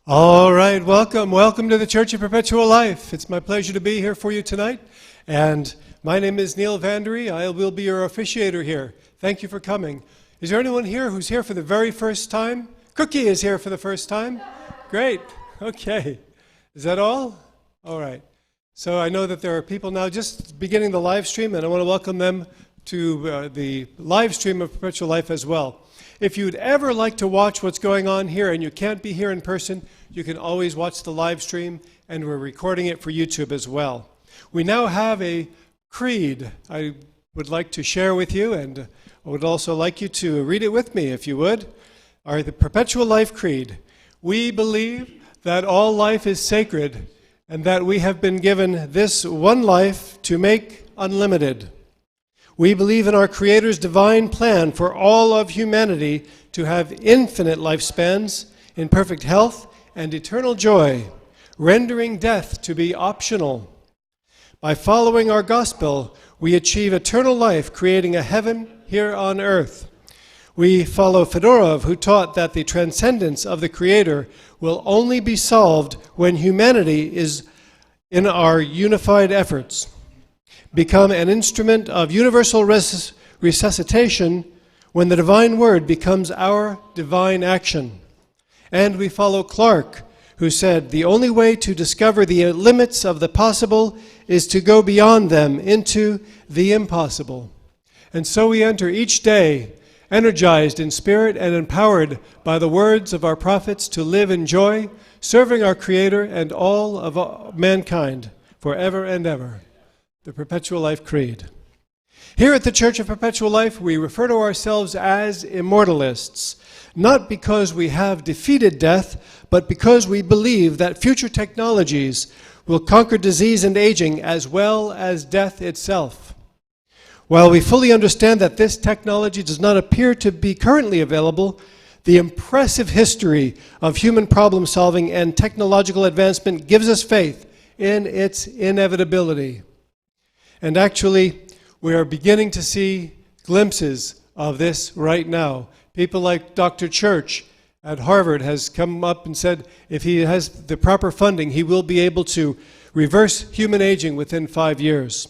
All right, welcome to the Church of Perpetual Life. It's my pleasure to be here for you tonight. And my name is Neil Vandery. I will be your officiator here. Thank you for coming. Is there anyone here who's here for the very first time? Cookie is here for the first time. Great. Okay. Is that all? All right. So I know that there are people now just beginning the live stream, and I want to welcome them to the live stream of Perpetual Life as well. If you'd ever like to watch what's going on here and you can't be here in person, you can always watch the live stream, and we're recording it for YouTube as well. We now have a creed I would like to share with you, and I would also like you to read it with me if you would. The Perpetual Life Creed. We believe that all life is sacred and that we have been given this one life to make unlimited. We believe in our Creator's divine plan for all of humanity to have infinite lifespans in perfect health and eternal joy, rendering death to be optional. By following our gospel, we achieve eternal life, creating a heaven here on earth. We follow Fedorov, who taught that the transcendence of the Creator will only be solved when humanity is in our unified efforts. Become an instrument of universal resuscitation when the divine word becomes our divine action. And we follow Clark, who said, the only way to discover the limits of the possible is to go beyond them into the impossible. And so we enter each day energized in spirit and empowered by the words of our prophets to live in joy, serving our Creator and all of mankind forever and ever. The Perpetual Life Creed. Here at the Church of Perpetual Life, we refer to ourselves as immortalists, not because we have defeated death, but because we believe that future technologies will conquer disease and aging as well as death itself. While we fully understand that this technology does not appear to be currently available, the impressive history of human problem solving and technological advancement gives us faith in its inevitability. And actually, we are beginning to see glimpses of this right now. People like Dr. Church at Harvard has come up and said if he has the proper funding, he will be able to reverse human aging within 5 years.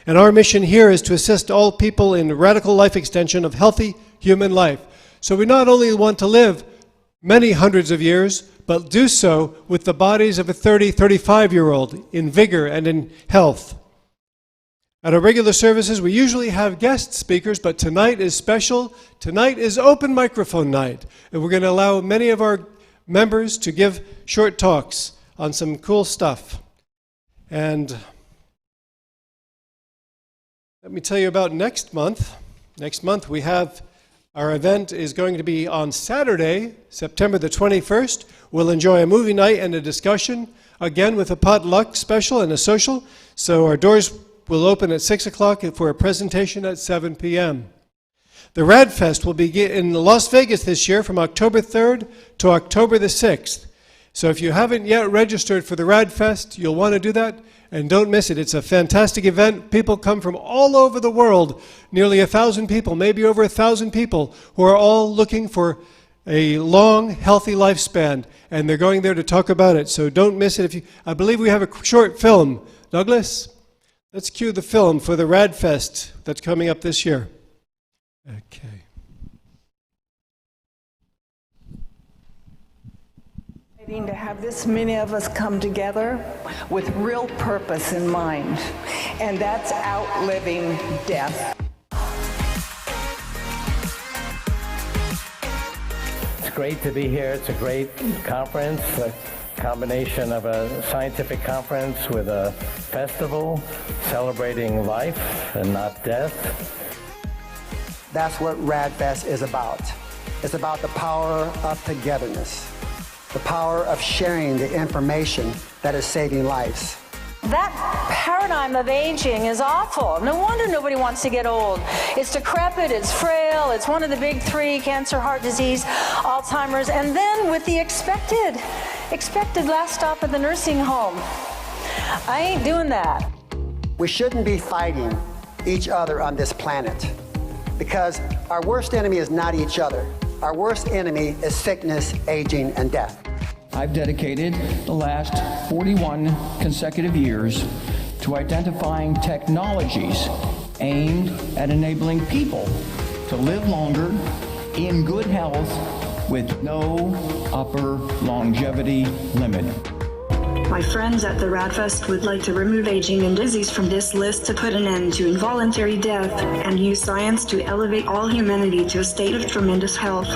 And our mission here is to assist all people in radical life extension of healthy human life. So we not only want to live many hundreds of years, but do so with the bodies of a 30, 35-year-old in vigor and in health. At our regular services, we usually have guest speakers, but tonight is special. Tonight is open microphone night, and we're going to allow many of our members to give short talks on some cool stuff. And let me tell you about next month. Next month, we have our event is going to be on Saturday, September the 21st. We'll enjoy a movie night and a discussion, again with a potluck special and a social. So our doors will open at 6 o'clock for a presentation at 7 p.m. The Rad Fest will be in Las Vegas this year from October 3rd to October the 6th. So if you haven't yet registered for the Rad Fest, you'll want to do that, and don't miss it. It's a fantastic event. People come from all over the world, nearly 1,000 people, maybe over 1,000 people, who are all looking for a long, healthy lifespan, and they're going there to talk about it. So don't miss it. I believe we have a short film. Douglas? Let's cue the film for the Rad Fest that's coming up this year. Okay. To have this many of us come together with real purpose in mind, and that's outliving death. It's great to be here. It's a great conference. Combination of a scientific conference with a festival celebrating life and not death. That's what Rad Fest is about. It's about the power of togetherness, the power of sharing the information that is saving lives. That paradigm of aging is awful. No wonder nobody wants to get old. It's decrepit, it's frail, it's one of the big three: cancer, heart disease, Alzheimer's, and then with the expected last stop at the nursing home. I ain't doing that. We shouldn't be fighting each other on this planet, because our worst enemy is not each other. Our worst enemy is sickness, aging, and death. I've dedicated the last 41 consecutive years to identifying technologies aimed at enabling people to live longer in good health with no upper longevity limit. My friends at the Rad Fest would like to remove aging and disease from this list to put an end to involuntary death and use science to elevate all humanity to a state of tremendous health.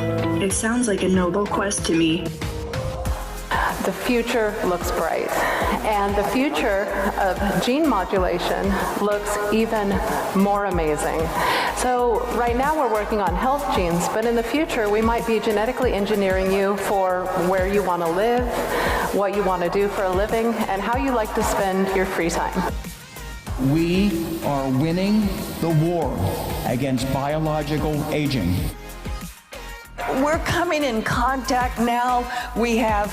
It sounds like a noble quest to me. The future looks bright, and the future of gene modulation looks even more amazing. So right now we're working on health genes, but in the future we might be genetically engineering you for where you want to live, what you want to do for a living, and how you like to spend your free time. We are winning the war against biological aging. We're coming in contact now. We have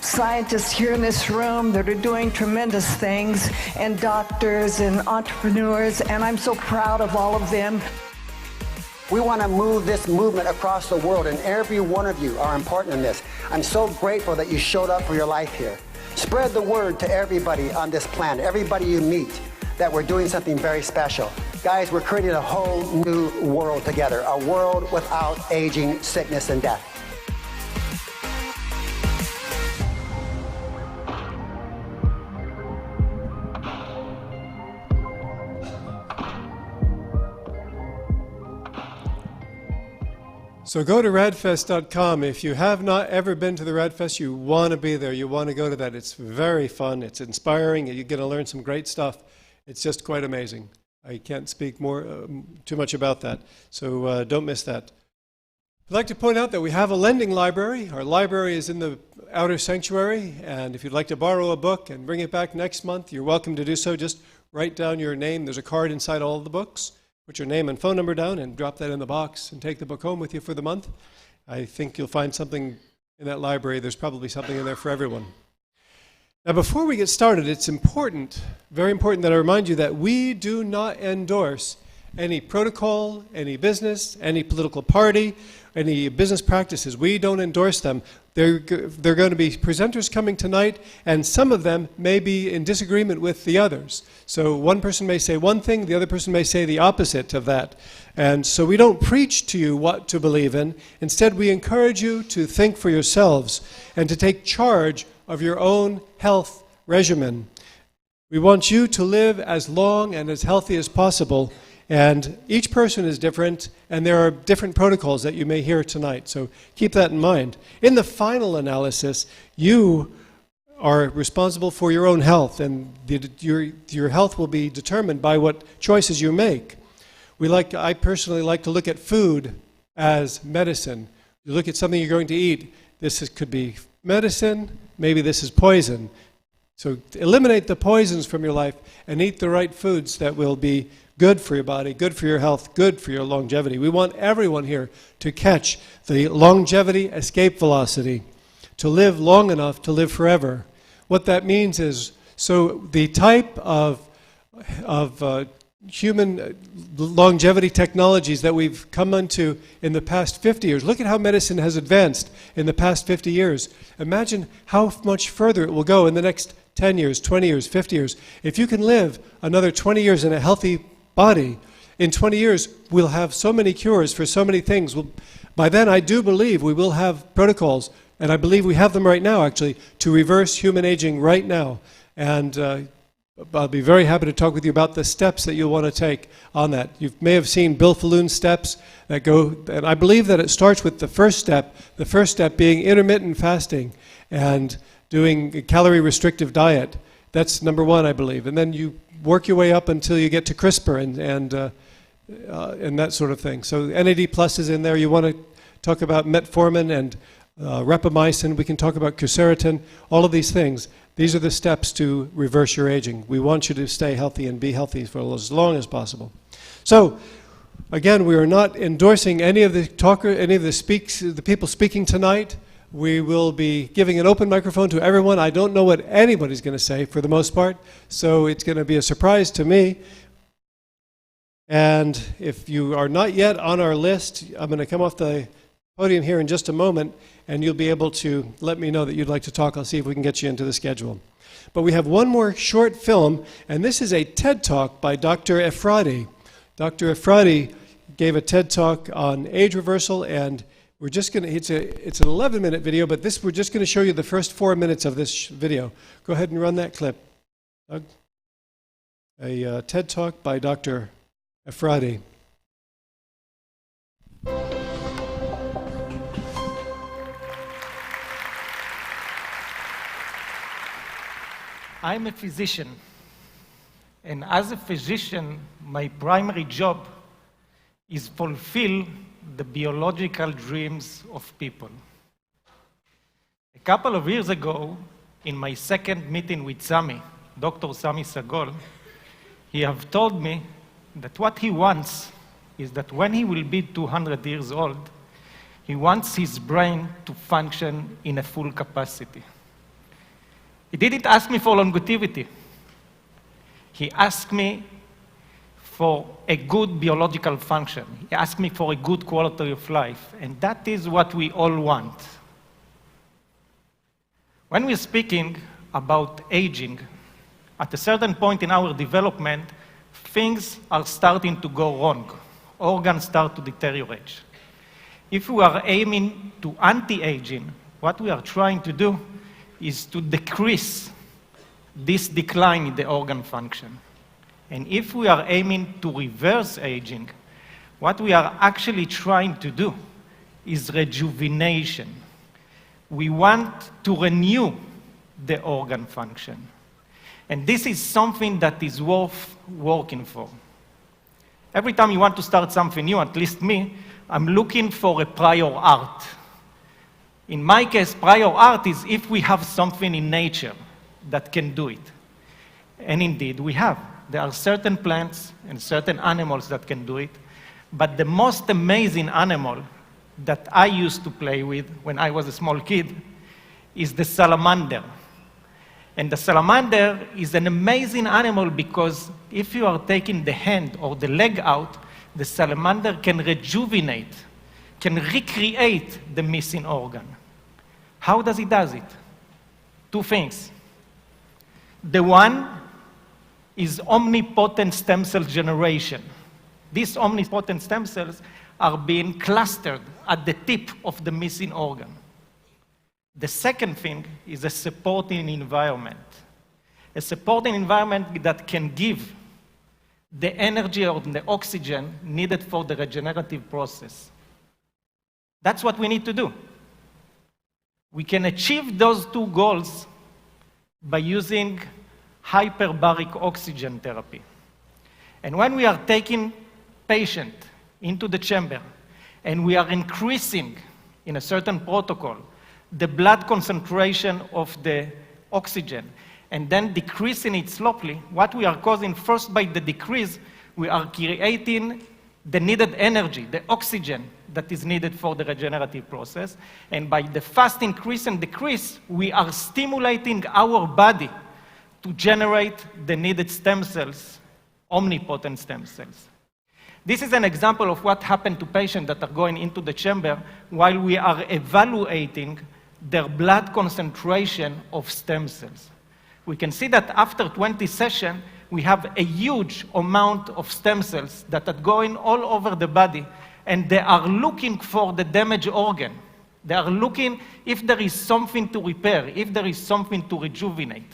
scientists here in this room that are doing tremendous things, and doctors and entrepreneurs, and I'm so proud of all of them. We want to move this movement across the world, and every one of you are important in this. I'm so grateful that you showed up for your life here. Spread the word to everybody on this planet, everybody you meet, that we're doing something very special. Guys, we're creating a whole new world together, a world without aging, sickness, and death. So go to radfest.com. If you have not ever been to the Rad Fest, you want to be there. You want to go to that. It's very fun. It's inspiring. You're going to learn some great stuff. It's just quite amazing. I can't speak too much about that. So don't miss that. I'd like to point out that we have a lending library. Our library is in the outer sanctuary. And if you'd like to borrow a book and bring it back next month, you're welcome to do so. Just write down your name. There's a card inside all of the books. Put your name and phone number down and drop that in the box and take the book home with you for the month. I think you'll find something in that library. There's probably something in there for everyone. Now, before we get started, it's important, very important, that I remind you that we do not endorse any protocol, any business, any political party, any business practices. We don't endorse them. There are going to be presenters coming tonight, and some of them may be in disagreement with the others. So one person may say one thing, the other person may say the opposite of that. And so we don't preach to you what to believe in. Instead, we encourage you to think for yourselves and to take charge of your own health regimen. We want you to live as long and as healthy as possible. And each person is different, and there are different protocols that you may hear tonight. So keep that in mind. In the final analysis, you are responsible for your own health, and your health will be determined by what choices you make. I personally like to look at food as medicine. You look at something you're going to eat. Could be medicine, maybe this is poison. So eliminate the poisons from your life and eat the right foods that will be good for your body, good for your health, good for your longevity. We want everyone here to catch the longevity escape velocity, to live long enough to live forever. What that means is, so the type of human longevity technologies that we've come into in the past 50 years. Look at how medicine has advanced in the past 50 years. Imagine how much further it will go in the next 10 years, 20 years, 50 years. If you can live another 20 years in a healthy body, in 20 years we'll have so many cures for so many things. By then I do believe we will have protocols, and I believe we have them right now actually, to reverse human aging right now. And I'll be very happy to talk with you about the steps that you'll want to take on that. You may have seen Bill Falloon's steps that go, and I believe that it starts with the first step being intermittent fasting and doing a calorie restrictive diet. That's number one, I believe. And then you work your way up until you get to CRISPR and that sort of thing. So NAD plus is in there. You want to talk about metformin and rapamycin. We can talk about quercetin, all of these things. These are the steps to reverse your aging. We want you to stay healthy and be healthy for as long as possible. So, again, we are not endorsing any of the the people speaking tonight. We will be giving an open microphone to everyone. I don't know what anybody's going to say for the most part, so it's going to be a surprise to me. And if you are not yet on our list, I'm going to come off the podium here in just a moment, and you'll be able to let me know that you'd like to talk. I'll see if we can get you into the schedule. But we have one more short film, and this is a TED Talk by Dr. Efrati. Dr. Efrati gave a TED Talk on age reversal, and we're just going to, it's an 11-minute video, but we're just going to show you the first 4 minutes of this video. Go ahead and run that clip, Doug. A TED Talk by Dr. Efrati. I'm a physician, and as a physician, my primary job is fulfill the biological dreams of people. A couple of years ago, in my second meeting with Sami, Dr. Sami Sagol, he have told me that what he wants is that when he will be 200 years old, he wants his brain to function in a full capacity. He didn't ask me for longevity. He asked me for a good biological function. He asked me for a good quality of life, and that is what we all want. When we're speaking about aging, at a certain point in our development, things are starting to go wrong. Organs start to deteriorate. If we are aiming to anti-aging, what we are trying to do is to decrease this decline in the organ function. And if we are aiming to reverse aging, what we are actually trying to do is rejuvenation. We want to renew the organ function. And this is something that is worth working for. Every time you want to start something new, at least me, I'm looking for a prior art. In my case, prior art is if we have something in nature that can do it. And indeed, we have. There are certain plants and certain animals that can do it. But the most amazing animal that I used to play with when I was a small kid is the salamander. And the salamander is an amazing animal because if you are taking the hand or the leg out, the salamander can rejuvenate, can recreate the missing organ. How does it do it? Two things. The one is omnipotent stem cell generation. These omnipotent stem cells are being clustered at the tip of the missing organ. The second thing is a supporting environment. A supporting environment that can give the energy or the oxygen needed for the regenerative process. That's what we need to do. We can achieve those two goals by using hyperbaric oxygen therapy. And when we are taking patient into the chamber and we are increasing in a certain protocol the blood concentration of the oxygen and then decreasing it slowly, what we are causing first by the decrease, we are creating the needed energy, the oxygen that is needed for the regenerative process. And by the fast increase and decrease, we are stimulating our body to generate the needed stem cells, omnipotent stem cells. This is an example of what happened to patients that are going into the chamber while we are evaluating their blood concentration of stem cells. We can see that after 20 sessions, we have a huge amount of stem cells that are going all over the body, and they are looking for the damaged organ. They are looking if there is something to repair, if there is something to rejuvenate.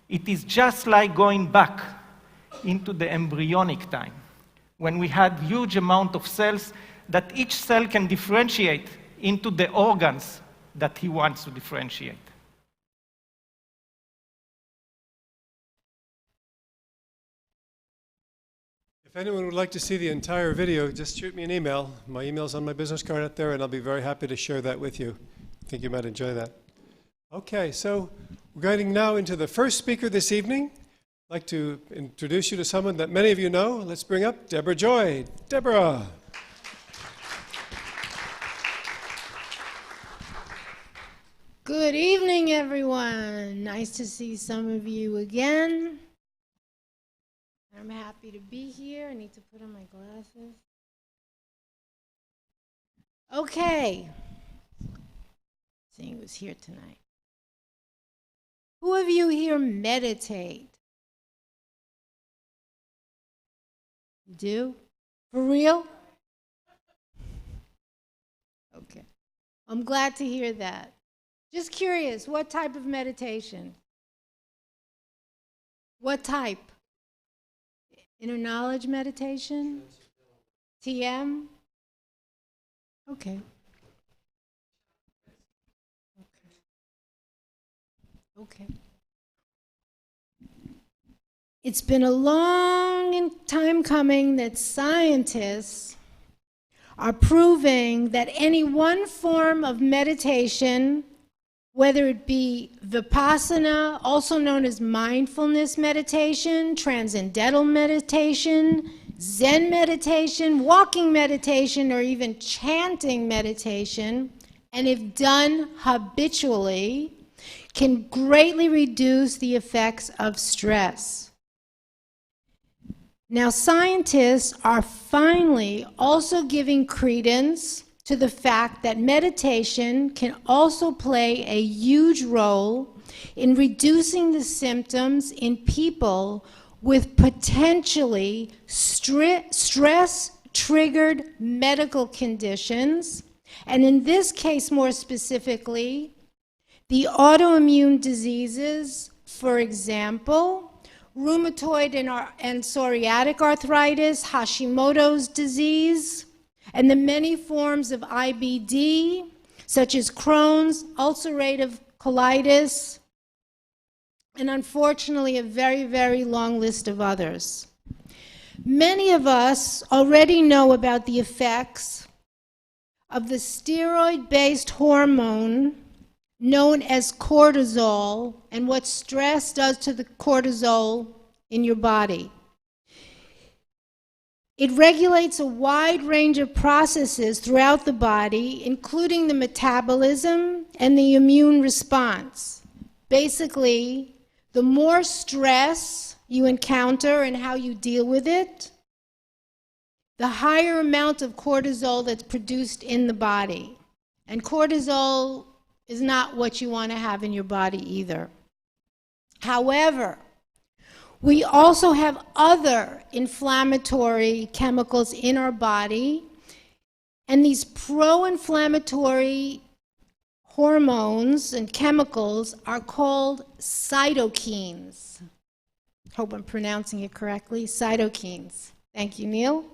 It is just like going back into the embryonic time, when we had huge amount of cells that each cell can differentiate into the organs that he wants to differentiate. If anyone would like to see the entire video, just shoot me an email. My email's on my business card out there, and I'll be very happy to share that with you. I think you might enjoy that. Okay, so we're going now into the first speaker this evening. I'd like to introduce you to someone that many of you know. Let's bring up Deborah Joy. Deborah. Good evening, everyone. Nice to see some of you again. I'm happy to be here. I need to put on my glasses. Okay. Seeing who's here tonight. Who of you here meditate? You do? For real? Okay. I'm glad to hear that. Just curious, what type of meditation? What type? Inner knowledge meditation? TM? Okay. Okay. It's been a long time coming that scientists are proving that any one form of meditation, whether it be Vipassana, also known as mindfulness meditation, transcendental meditation, Zen meditation, walking meditation, or even chanting meditation, and if done habitually, can greatly reduce the effects of stress. Now, scientists are finally also giving credence to the fact that meditation can also play a huge role in reducing the symptoms in people with potentially stress-triggered medical conditions, and in this case more specifically, the autoimmune diseases, for example, rheumatoid and psoriatic arthritis, Hashimoto's disease, and the many forms of IBD, such as Crohn's, ulcerative colitis, and unfortunately a very, very long list of others. Many of us already know about the effects of the steroid-based hormone known as cortisol and what stress does to the cortisol in your body. It regulates a wide range of processes throughout the body, including the metabolism and the immune response. Basically, the more stress you encounter and how you deal with it, the higher amount of cortisol that's produced in the body. And cortisol is not what you want to have in your body either. However, we also have other inflammatory chemicals in our body, and these pro-inflammatory hormones and chemicals are called cytokines. Hope I'm pronouncing it correctly. Cytokines. Thank you, Neil.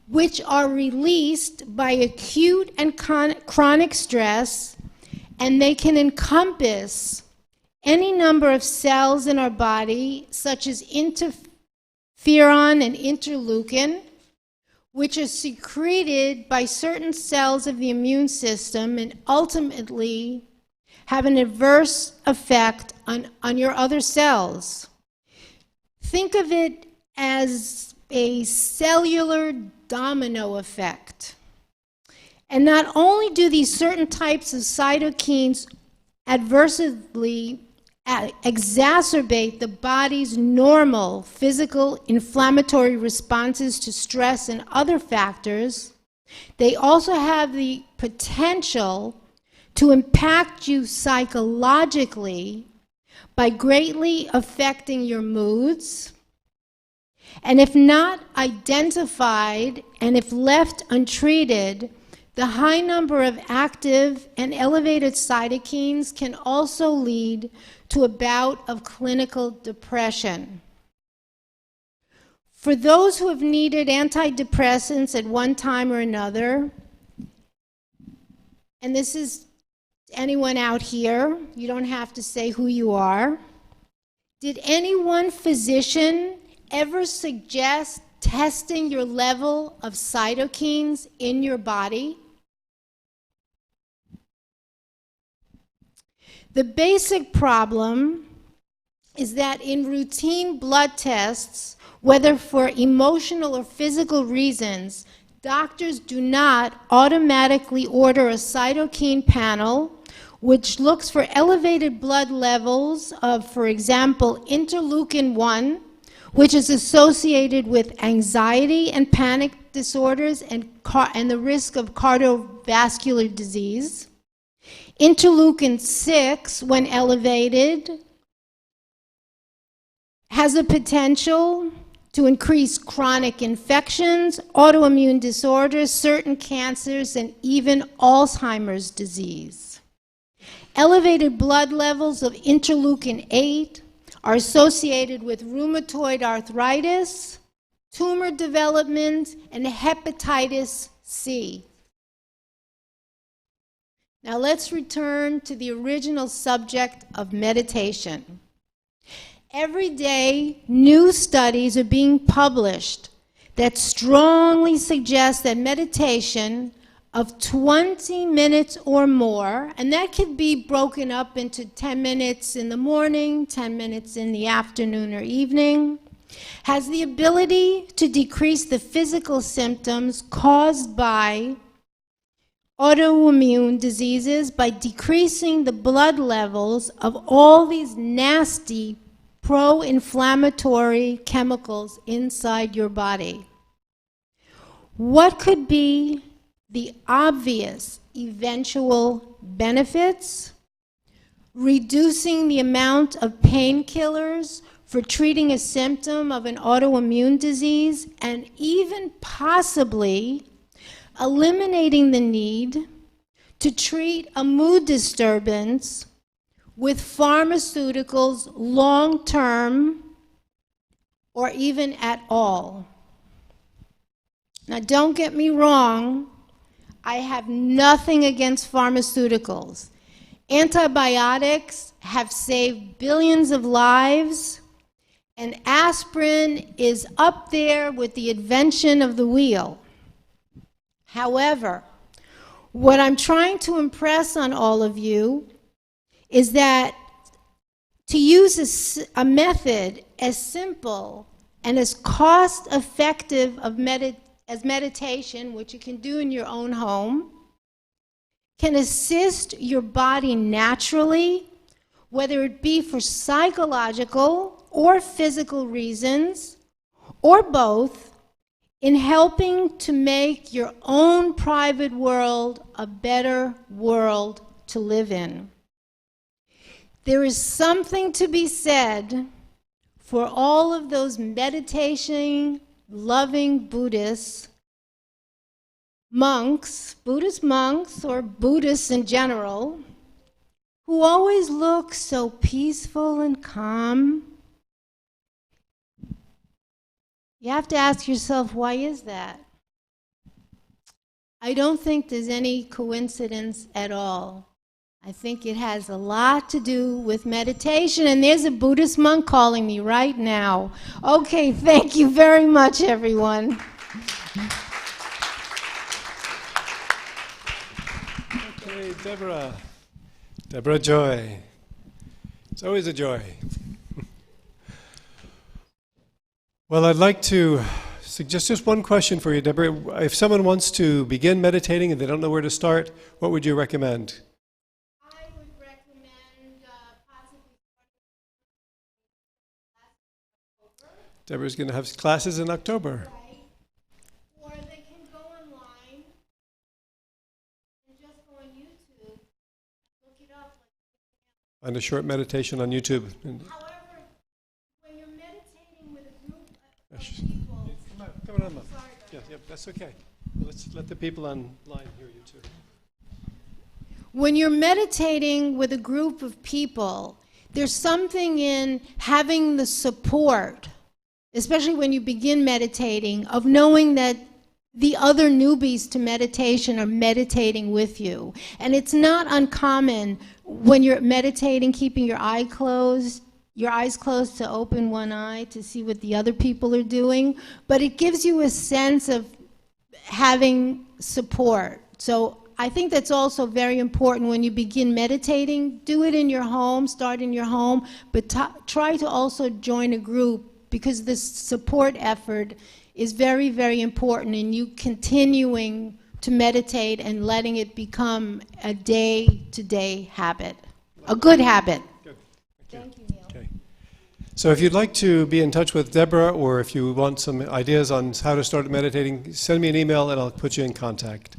Which are released by acute and chronic stress, and they can encompass any number of cells in our body, such as interferon and interleukin, which are secreted by certain cells of the immune system and ultimately have an adverse effect on your other cells. Think of it as a cellular domino effect. And not only do these certain types of cytokines adversely exacerbate the body's normal physical inflammatory responses to stress and other factors, they also have the potential to impact you psychologically by greatly affecting your moods. And if not identified and if left untreated, the high number of active and elevated cytokines can also lead to a bout of clinical depression. For those who have needed antidepressants at one time or another, and this is anyone out here, you don't have to say who you are, did any one physician ever suggest testing your level of cytokines in your body? The basic problem is that in routine blood tests, whether for emotional or physical reasons, doctors do not automatically order a cytokine panel which looks for elevated blood levels of, for example, interleukin-1, which is associated with anxiety and panic disorders and the risk of cardiovascular disease. Interleukin-6, when elevated, has a potential to increase chronic infections, autoimmune disorders, certain cancers, and even Alzheimer's disease. Elevated blood levels of interleukin-8 are associated with rheumatoid arthritis, tumor development, and hepatitis C. Now let's return to the original subject of meditation. Every day, new studies are being published that strongly suggest that meditation of 20 minutes or more, and that could be broken up into 10 minutes in the morning, 10 minutes in the afternoon or evening, has the ability to decrease the physical symptoms caused by autoimmune diseases by decreasing the blood levels of all these nasty pro-inflammatory chemicals inside your body. What could be the obvious eventual benefits? Reducing the amount of painkillers for treating a symptom of an autoimmune disease, and even possibly eliminating the need to treat a mood disturbance with pharmaceuticals long-term or even at all. Now, don't get me wrong, I have nothing against pharmaceuticals. Antibiotics have saved billions of lives, and aspirin is up there with the invention of the wheel. However, what I'm trying to impress on all of you is that to use a method as simple and as cost-effective as meditation, which you can do in your own home, can assist your body naturally, whether it be for psychological or physical reasons, or both, in helping to make your own private world a better world to live in. There is something to be said for all of those meditation, loving Buddhist monks or Buddhists in general, who always look so peaceful and calm. You have to ask yourself, why is that? I don't think there's any coincidence at all. I think it has a lot to do with meditation, and there's a Buddhist monk calling me right now. Okay, thank you very much, everyone. Okay, Deborah Joy. It's always a joy. Well, I'd like to suggest just one question for you, Deborah. If someone wants to begin meditating and they don't know where to start, what would you recommend? I would recommend possibly Deborah's going to have classes in October. right, or they can go online and just go on YouTube, look it up. Find a short meditation on YouTube. However, when you're meditating with a group of people, Come on. Yeah, that's okay. Let's let the people online hear you too. when you're meditating with a group of people, there's something in having the support, especially when you begin meditating, of knowing that the other newbies to meditation are meditating with you. And it's not uncommon when you're meditating, keeping your eyes closed to open one eye to see what the other people are doing, but it gives you a sense of having support. So I think that's also very important when you begin meditating. Do it in your home, start in your home, but try to also join a group, because this support effort is very, very important in you continuing to meditate and letting it become a day-to-day habit, a good habit. Good. Thank you, Neil. Okay. So if you'd like to be in touch with Deborah, or if you want some ideas on how to start meditating, send me an email and I'll put you in contact.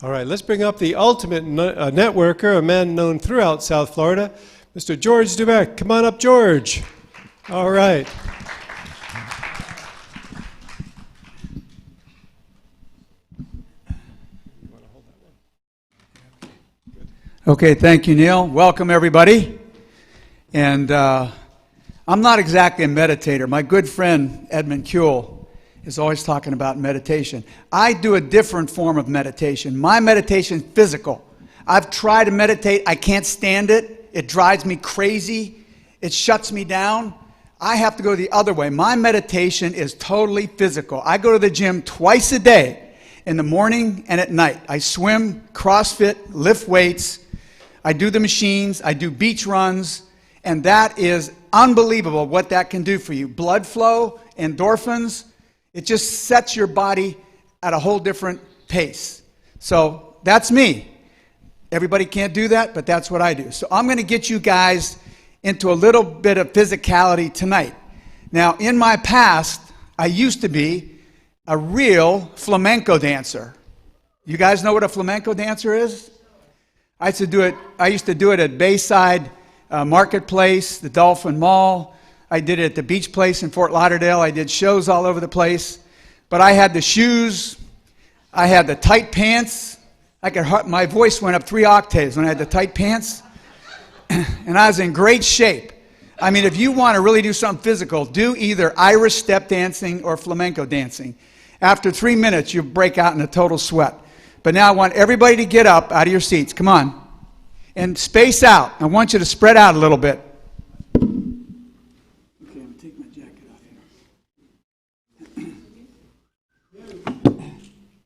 All right, let's bring up the ultimate networker, a man known throughout South Florida, Mr. George Dubeck. Come on up, George. All right. Okay, thank you, Neil. Welcome, everybody. And I'm not exactly a meditator. My good friend, Edmund Kuehl, is always talking about meditation. I do a different form of meditation. My meditation is physical. I've tried to meditate. I can't stand it. It drives me crazy. It shuts me down. I have to go the other way. My meditation is totally physical. I go to the gym twice a day, in the morning and at night. I swim, CrossFit, lift weights. I do the machines, I do beach runs, and that is unbelievable what that can do for you. Blood flow, endorphins, it just sets your body at a whole different pace. So that's me. Everybody can't do that, but that's what I do. So I'm going to get you guys into a little bit of physicality tonight. Now, in my past, I used to be a real flamenco dancer. You guys know what a flamenco dancer is? I used to do it at Bayside Marketplace, the Dolphin Mall. I did it at the Beach Place in Fort Lauderdale. I did shows all over the place. But I had the shoes. I had the tight pants. My voice went up 3 octaves when I had the tight pants. And I was in great shape. I mean, if you want to really do something physical, do either Irish step dancing or flamenco dancing. After 3 minutes, you break out in a total sweat. But now I want everybody to get up out of your seats. Come on. And space out. I want you to spread out a little bit. Okay, I'm going to take my jacket off here.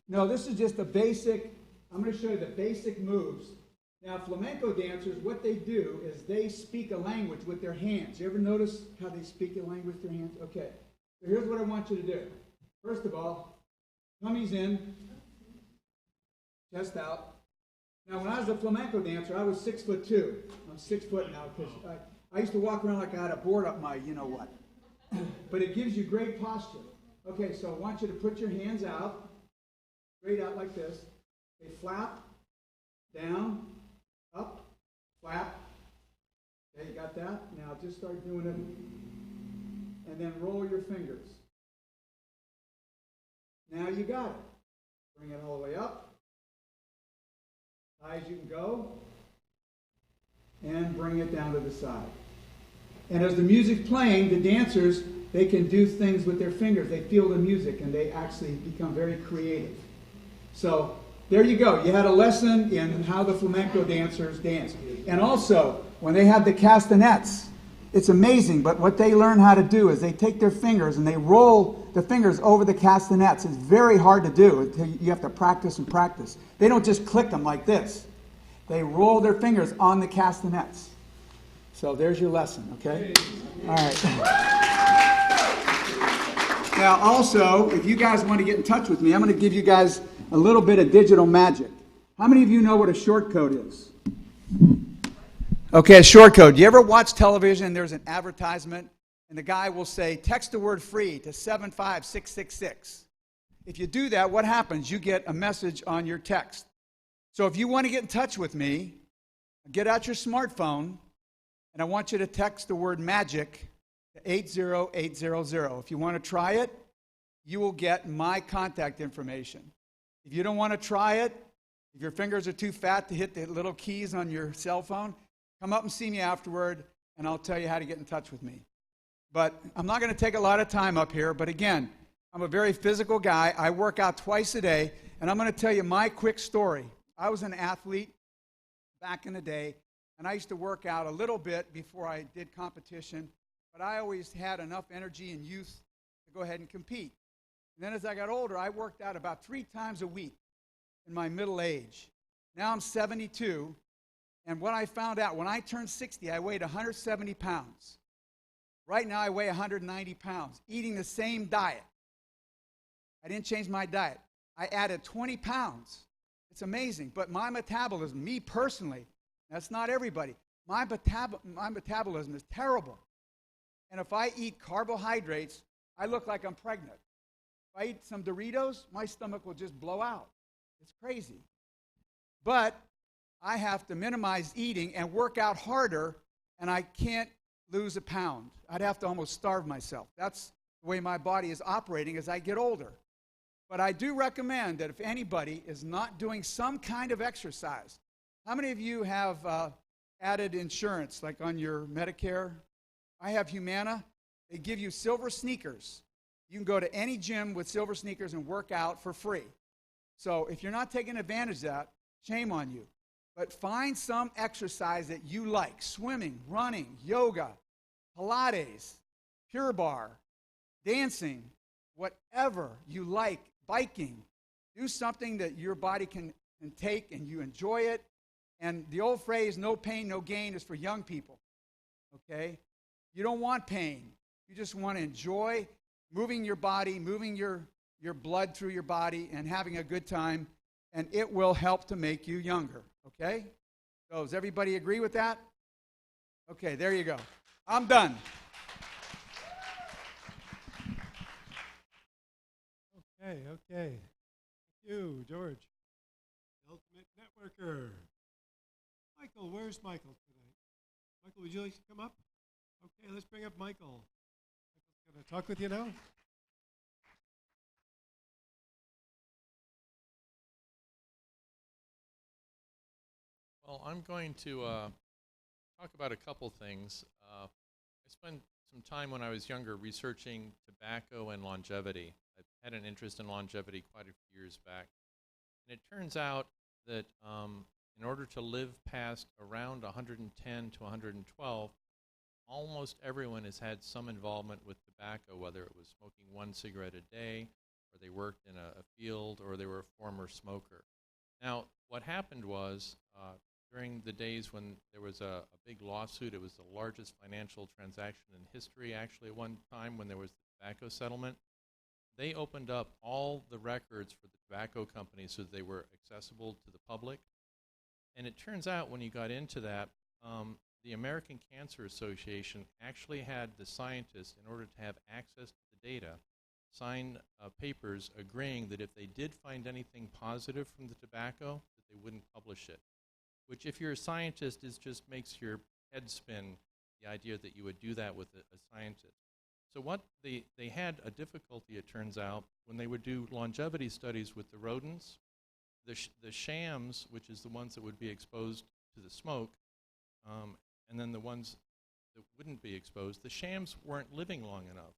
No, this is just a basic, I'm going to show you the basic moves. Now, flamenco dancers, what they do is they speak a language with their hands. You ever notice how they speak a language with their hands? Okay. So here's what I want you to do. First of all, tummies in. Chest out. Now, when I was a flamenco dancer, I was 6'2". I'm 6 foot now because I used to walk around like I had a board up my you-know-what. But it gives you great posture. Okay, so I want you to put your hands out, straight out like this. They flap, down, up, flap. Okay, you got that? Now just start doing it. And then roll your fingers. Now you got it. Bring it all the way up. High as you can go, and bring it down to the side. And as the music's playing, the dancers, they can do things with their fingers. They feel the music, and they actually become very creative. So there you go. You had a lesson in how the flamenco dancers dance. And also, when they have the castanets, it's amazing, but what they learn how to do is they take their fingers and they roll the fingers over the castanets. It's very hard to do. You have to practice and practice. They don't just click them like this. They roll their fingers on the castanets. So there's your lesson, okay? All right. Now also, if you guys want to get in touch with me, I'm going to give you guys a little bit of digital magic. How many of you know what a short code is? Okay, a short code. You ever watch television and there's an advertisement and the guy will say, text the word free to 75666. If you do that, what happens? You get a message on your text. So if you want to get in touch with me, get out your smartphone and I want you to text the word magic to 80800. If you want to try it, you will get my contact information. If you don't want to try it, if your fingers are too fat to hit the little keys on your cell phone, come up and see me afterward, and I'll tell you how to get in touch with me. But I'm not going to take a lot of time up here, but again, I'm a very physical guy. I work out twice a day, and I'm going to tell you my quick story. I was an athlete back in the day, and I used to work out a little bit before I did competition, but I always had enough energy and youth to go ahead and compete. And then as I got older, I worked out about 3 times a week in my middle age. Now I'm 72. And what I found out, when I turned 60, I weighed 170 pounds. Right now, I weigh 190 pounds, eating the same diet. I didn't change my diet. I added 20 pounds. It's amazing. But my metabolism, me personally, that's not everybody, my metabolism is terrible. And if I eat carbohydrates, I look like I'm pregnant. If I eat some Doritos, my stomach will just blow out. It's crazy. But I have to minimize eating and work out harder, and I can't lose a pound. I'd have to almost starve myself. That's the way my body is operating as I get older. But I do recommend that if anybody is not doing some kind of exercise, how many of you have added insurance, like on your Medicare? I have Humana. They give you silver sneakers. You can go to any gym with silver sneakers and work out for free. So if you're not taking advantage of that, shame on you. But find some exercise that you like: swimming, running, yoga, Pilates, Pure Barre, dancing, whatever you like, biking. Do something that your body can take and you enjoy it. And the old phrase, no pain, no gain, is for young people, okay? You don't want pain. You just want to enjoy moving your body, moving your blood through your body, and having a good time, and it will help to make you younger, okay? So does everybody agree with that? Okay, there you go. I'm done. Okay. Thank you, George. Ultimate Networker. Michael, where's Michael tonight? Michael, would you like to come up? Okay, let's bring up Michael. Michael's going to talk with you now. Well, I'm going to talk about a couple things. I spent some time when I was younger researching tobacco and longevity. I had an interest in longevity quite a few years back. And it turns out that in order to live past around 110 to 112, almost everyone has had some involvement with tobacco, whether it was smoking one cigarette a day, or they worked in a field, or they were a former smoker. Now, what happened was, during the days when there was a big lawsuit, it was the largest financial transaction in history, actually, at one time when there was the tobacco settlement, they opened up all the records for the tobacco companies so that they were accessible to the public. And it turns out when you got into that, the American Cancer Association actually had the scientists, in order to have access to the data, sign papers agreeing that if they did find anything positive from the tobacco, that they wouldn't publish it. Which, if you're a scientist, just makes your head spin, the idea that you would do that with a scientist. So what they had a difficulty, it turns out, when they would do longevity studies with the rodents, the shams, which is the ones that would be exposed to the smoke, and then the ones that wouldn't be exposed, the shams weren't living long enough.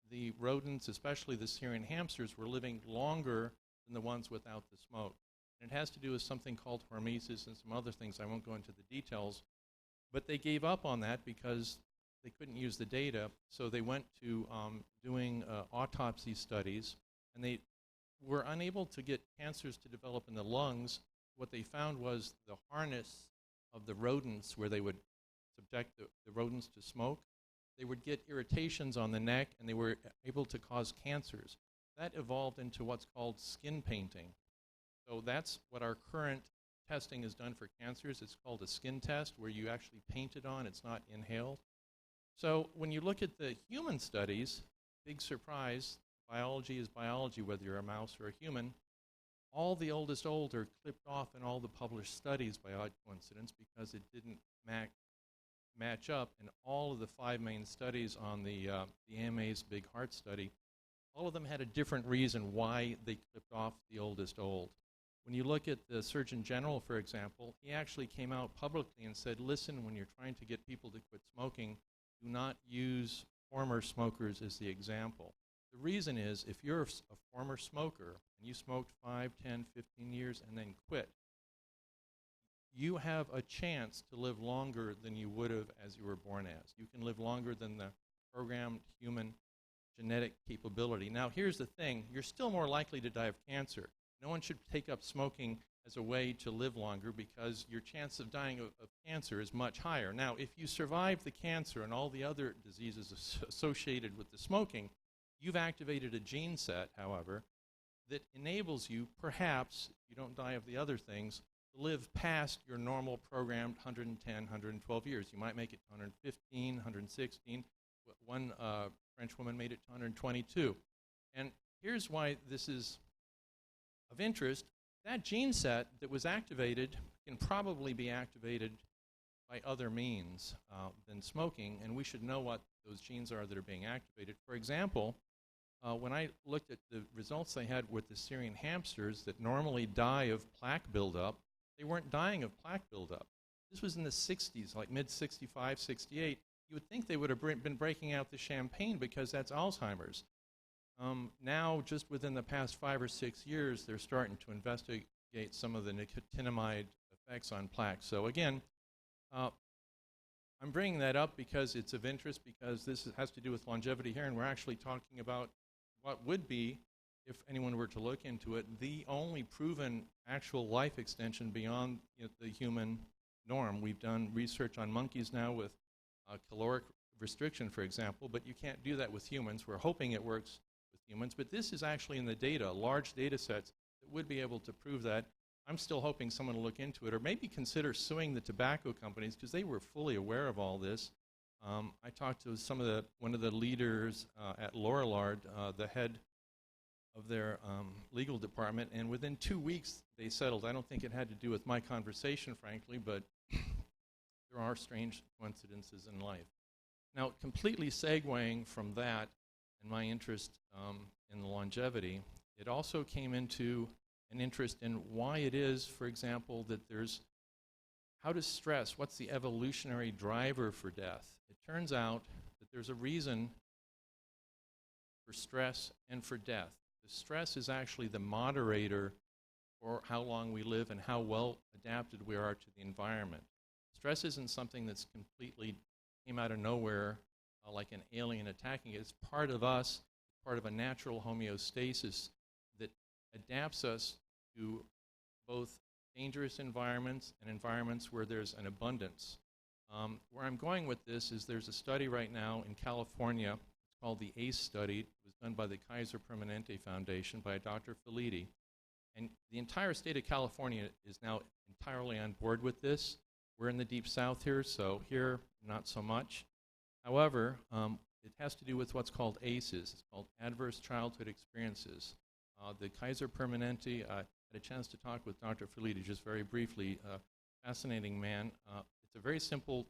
The rodents, especially the Syrian hamsters, were living longer than the ones without the smoke. And it has to do with something called hormesis and some other things. I won't go into the details. But they gave up on that because they couldn't use the data. So they went to doing autopsy studies, and they were unable to get cancers to develop in the lungs. What they found was the harness of the rodents, where they would subject the rodents to smoke. They would get irritations on the neck, and they were able to cause cancers. That evolved into what's called skin painting. So that's what our current testing has done for cancers. It's called a skin test, where you actually paint it on. It's not inhaled. So when you look at the human studies, big surprise, biology is biology, whether you're a mouse or a human. All the oldest old are clipped off in all the published studies by odd coincidence because it didn't match up in all of the 5 main studies on the AMA's Big Heart study. All of them had a different reason why they clipped off the oldest old. When you look at the Surgeon General, for example, he actually came out publicly and said, listen, when you're trying to get people to quit smoking, do not use former smokers as the example. The reason is, if you're a former smoker and you smoked 5, 10, 15 years and then quit, you have a chance to live longer than you would have as you were born as. You can live longer than the programmed human genetic capability. Now, here's the thing. You're still more likely to die of cancer. No one should take up smoking as a way to live longer because your chance of dying of cancer is much higher. Now, if you survive the cancer and all the other diseases associated with the smoking, you've activated a gene set, however, that enables you, perhaps, if you don't die of the other things, to live past your normal programmed 110, 112 years. You might make it 115, 116. One French woman made it to 122. And here's why this is of interest. That gene set that was activated can probably be activated by other means than smoking, and we should know what those genes are that are being activated. For example, when I looked at the results they had with the Syrian hamsters that normally die of plaque buildup, they weren't dying of plaque buildup. This was in the 60s, like mid-65, 68. You would think they would have been breaking out the champagne because that's Alzheimer's. Now, just within the past 5 or 6 years, they're starting to investigate some of the nicotinamide effects on plaque. So again, I'm bringing that up because it's of interest, because this has to do with longevity here, and we're actually talking about what would be, if anyone were to look into it, the only proven actual life extension beyond the human norm. We've done research on monkeys now with caloric restriction, for example, but you can't do that with humans. We're hoping it works with humans, but this is actually in the data, large data sets that would be able to prove that. I'm still hoping someone will look into it, or maybe consider suing the tobacco companies, because they were fully aware of all this. I talked to one of the leaders at Lorillard, the head of their legal department, and within 2 weeks they settled. I don't think it had to do with my conversation, frankly, but there are strange coincidences in life. Now, completely segueing from that and my interest in the longevity, it also came into an interest in why it is, for example, that how does stress, what's the evolutionary driver for death? It turns out that there's a reason for stress and for death. The stress is actually the moderator for how long we live and how well adapted we are to the environment. Stress isn't something that's completely came out of nowhere like an alien attacking it. It's part of us, part of a natural homeostasis that adapts us to both dangerous environments and environments where there's an abundance. Where I'm going with this is there's a study right now in California. It's called the ACE study. It was done by the Kaiser Permanente Foundation by Dr. Physicality. And the entire state of California is now entirely on board with this. We're in the Deep South here, so here, not so much. However, it has to do with what's called ACEs. It's called Adverse Childhood Experiences. The Kaiser Permanente, I had a chance to talk with Dr. Physicality just very briefly. Fascinating man. It's a very simple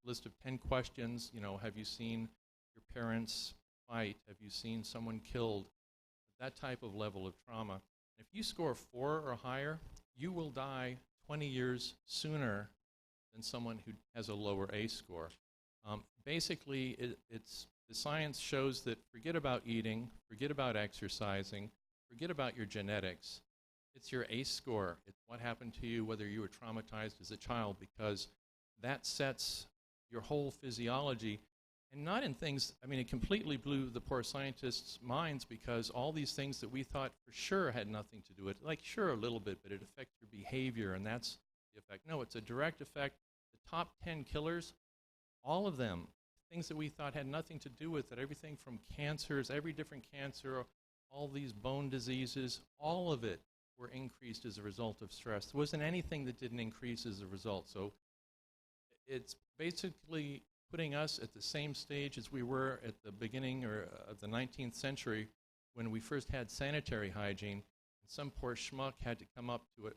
list of 10 questions. Have you seen your parents fight? Have you seen someone killed? That type of level of trauma. If you score 4 or higher, you will die 20 years sooner than someone who has a lower ACE score. Basically, the science shows that forget about eating, forget about exercising, forget about your genetics. It's your ACE score. It's what happened to you, whether you were traumatized as a child, because that sets your whole physiology. And not in things, it completely blew the poor scientists' minds, because all these things that we thought for sure had nothing to do with it, like sure a little bit, but it affects your behavior, and that's the effect. No, it's a direct effect. The top 10 killers, all of them, things that we thought had nothing to do with it, everything from cancers, every different cancer, all these bone diseases, all of it were increased as a result of stress. There wasn't anything that didn't increase as a result. So it's basically putting us at the same stage as we were at the beginning of the 19th century when we first had sanitary hygiene. And some poor schmuck had to come up to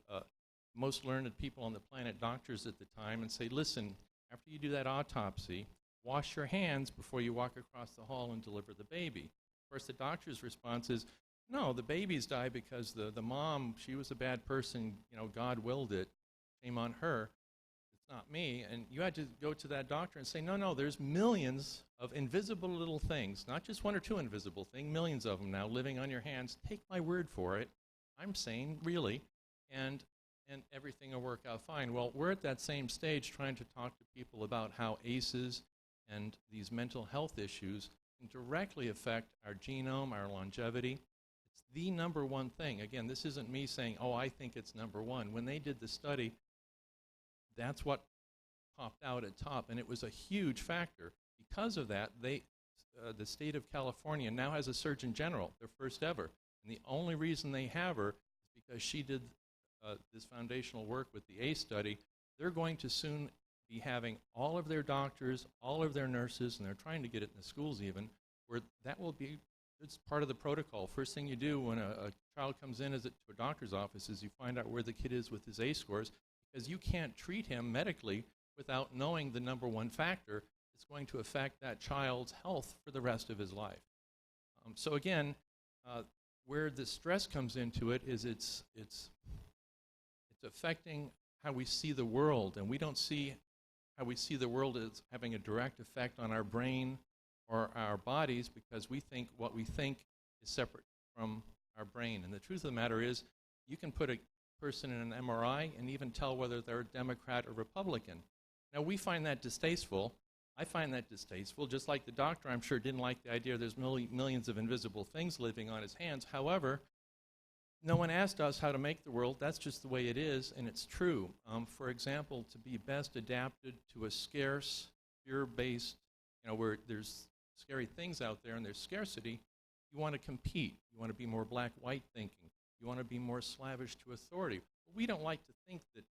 most learned people on the planet, doctors at the time, and say, listen, after you do that autopsy, wash your hands before you walk across the hall and deliver the baby. Of course, the doctor's response is, no, the babies die because the mom, she was a bad person, God willed it, shame on her. It's not me. And you had to go to that doctor and say, no, there's millions of invisible little things, not just one or two invisible things, millions of them now living on your hands. Take my word for it. I'm saying, really, and everything will work out fine. Well, we're at that same stage trying to talk to people about how ACEs and these mental health issues can directly affect our genome, our longevity. It's the number one thing. Again, this isn't me saying, oh, I think it's number one. When they did the study, that's what popped out at top, and it was a huge factor. Because of that, the state of California now has a Surgeon General, their first ever. And the only reason they have her is because she did this foundational work with the ACE study. They're going to soon be having all of their doctors, all of their nurses, and they're trying to get it in the schools even, where that will be, it's part of the protocol. First thing you do when a child comes in to a doctor's office is you find out where the kid is with his A scores, because you can't treat him medically without knowing the number one factor that's going to affect that child's health for the rest of his life. So again, where the stress comes into it is it's affecting how we see the world, and we don't see how we see the world as having a direct effect on our brain or our bodies, because we think what we think is separate from our brain. And the truth of the matter is, you can put a person in an MRI and even tell whether they're a Democrat or Republican. Now, we find that distasteful. I find that distasteful, just like the doctor, I'm sure, didn't like the idea there's millions of invisible things living on his hands. However, no one asked us how to make the world. That's just the way it is, and it's true. For example, to be best adapted to a scarce, fear-based, where there's scary things out there and there's scarcity, you want to compete. You want to be more black-white thinking. You want to be more slavish to authority. But we don't like to think that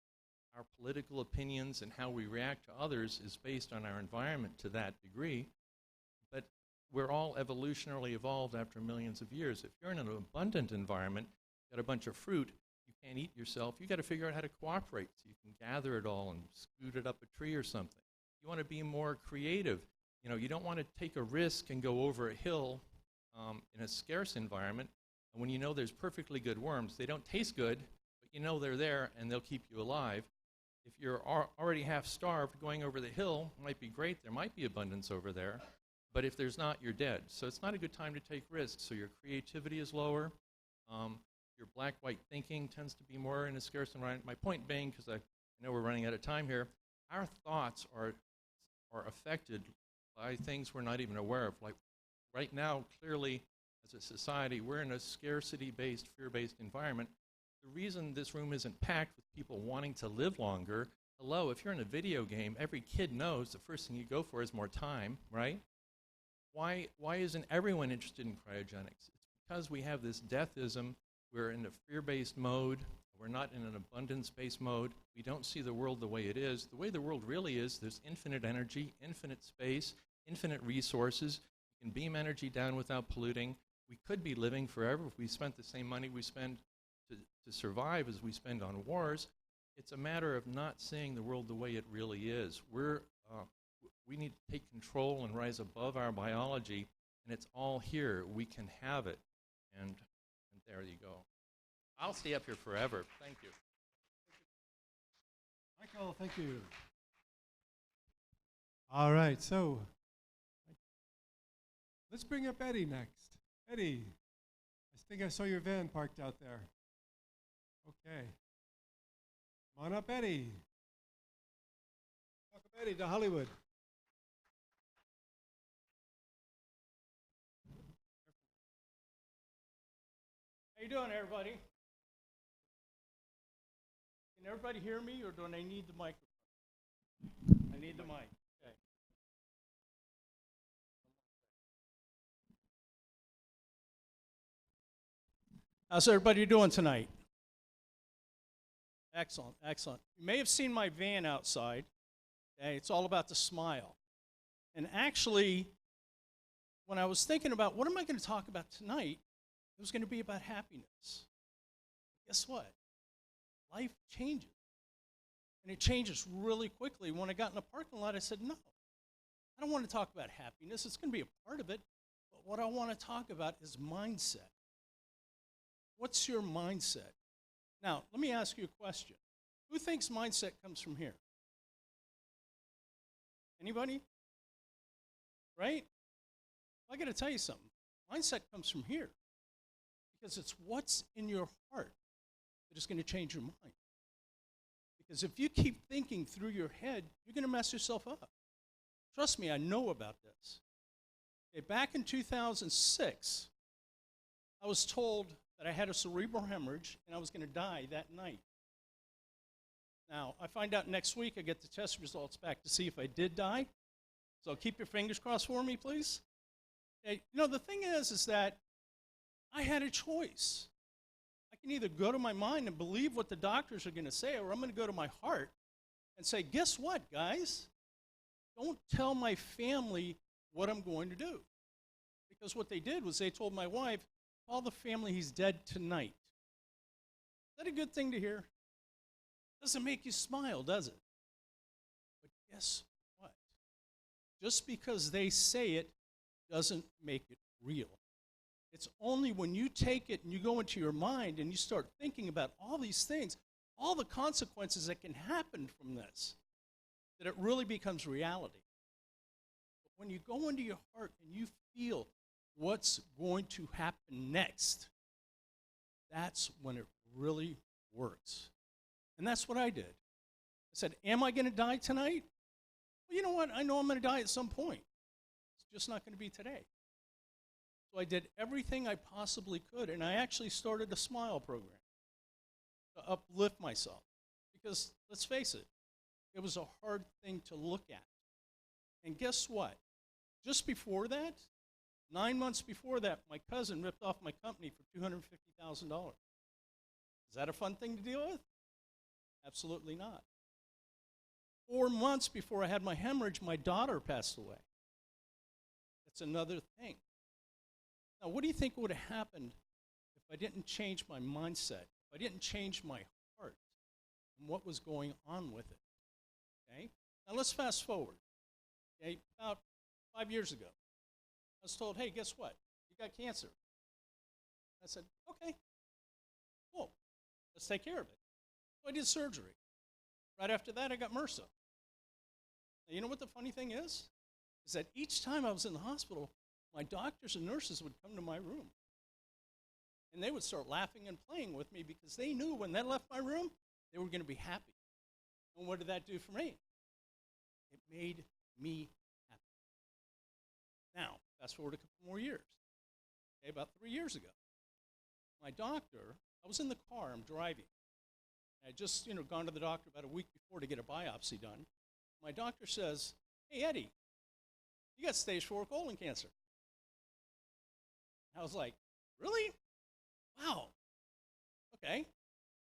our political opinions and how we react to others is based on our environment to that degree. But we're all evolutionarily evolved after millions of years. If you're in an abundant environment, got a bunch of fruit, you can't eat yourself, you got to figure out how to cooperate so you can gather it all and scoot it up a tree or something. You want to be more creative. You don't want to take a risk and go over a hill in a scarce environment, and when you know there's perfectly good worms, they don't taste good, but you know they're there and they'll keep you alive. If you're already half starved, going over the hill might be great, there might be abundance over there, but if there's not, you're dead. So it's not a good time to take risks. So your creativity is lower. Your black-white thinking tends to be more in a scarce environment. My point being, because I know we're running out of time here, our thoughts are affected by things we're not even aware of. Like right now, clearly, as a society, we're in a scarcity-based, fear-based environment. The reason this room isn't packed with people wanting to live longer, hello, if you're in a video game, every kid knows the first thing you go for is more time, right? Why isn't everyone interested in cryogenics? It's because we have this deathism. We're in a fear-based mode. We're not in an abundance-based mode. We don't see the world the way it is. The way the world really is, there's infinite energy, infinite space, infinite resources. You can beam energy down without polluting. We could be living forever if we spent the same money we spend to survive as we spend on wars. It's a matter of not seeing the world the way it really is. We need to take control and rise above our biology, and it's all here. We can have it. And there you go. I'll stay up here forever. Thank you. Michael, thank you. All right, so let's bring up Eddie next. Eddie, I think I saw your van parked out there. Okay. Come on up, Eddie. Welcome, Eddie, to Hollywood. How you doing, everybody? Can everybody hear me, or do I need the microphone? I need the mic. Okay. How's everybody doing tonight? Excellent, excellent. You may have seen my van outside. Okay, it's all about the smile. And actually, when I was thinking about what am I going to talk about tonight, it was going to be about happiness. Guess what? Life changes. And it changes really quickly. When I got in the parking lot, I said, no, I don't want to talk about happiness. It's going to be a part of it. But what I want to talk about is mindset. What's your mindset? Now, let me ask you a question. Who thinks mindset comes from here? Anybody? Right? I got to tell you something. Mindset comes from here. Because it's what's in your heart that is going to change your mind. Because if you keep thinking through your head, you're going to mess yourself up. Trust me, I know about this. Okay, back in 2006, I was told that I had a cerebral hemorrhage and I was going to die that night. Now, I find out next week, I get the test results back to see if I did die. So keep your fingers crossed for me, please. Okay, the thing is that I had a choice. I can either go to my mind and believe what the doctors are going to say, or I'm going to go to my heart and say, guess what, guys? Don't tell my family what I'm going to do. Because what they did was they told my wife, call the family, he's dead tonight. Is that a good thing to hear? Doesn't make you smile, does it? But guess what? Just because they say it doesn't make it real. It's only when you take it and you go into your mind and you start thinking about all these things, all the consequences that can happen from this, that it really becomes reality. But when you go into your heart and you feel what's going to happen next, that's when it really works. And that's what I did. I said, am I going to die tonight? Well, you know what? I know I'm going to die at some point. It's just not going to be today. So I did everything I possibly could, and I actually started a smile program to uplift myself. Because, let's face it, it was a hard thing to look at. And guess what? Just before that, 9 months before that, my cousin ripped off my company for $250,000. Is that a fun thing to deal with? Absolutely not. 4 months before I had my hemorrhage, my daughter passed away. That's another thing. Now, what do you think would have happened if I didn't change my mindset, if I didn't change my heart and what was going on with it? Okay? Now, let's fast forward. Okay? About 5 years ago, I was told, hey, guess what? You got cancer. I said, okay, cool. Let's take care of it. So I did surgery. Right after that, I got MRSA. Now, you know what the funny thing is? Is that each time I was in the hospital, my doctors and nurses would come to my room. And they would start laughing and playing with me because they knew when they left my room, they were going to be happy. And what did that do for me? It made me happy. Now, fast forward a couple more years. Okay, about 3 years ago, my doctor, I was in the car, I'm driving. I had just, gone to the doctor about a week before to get a biopsy done. My doctor says, hey, Eddie, you got stage 4 colon cancer. I was like, really? Wow. Okay,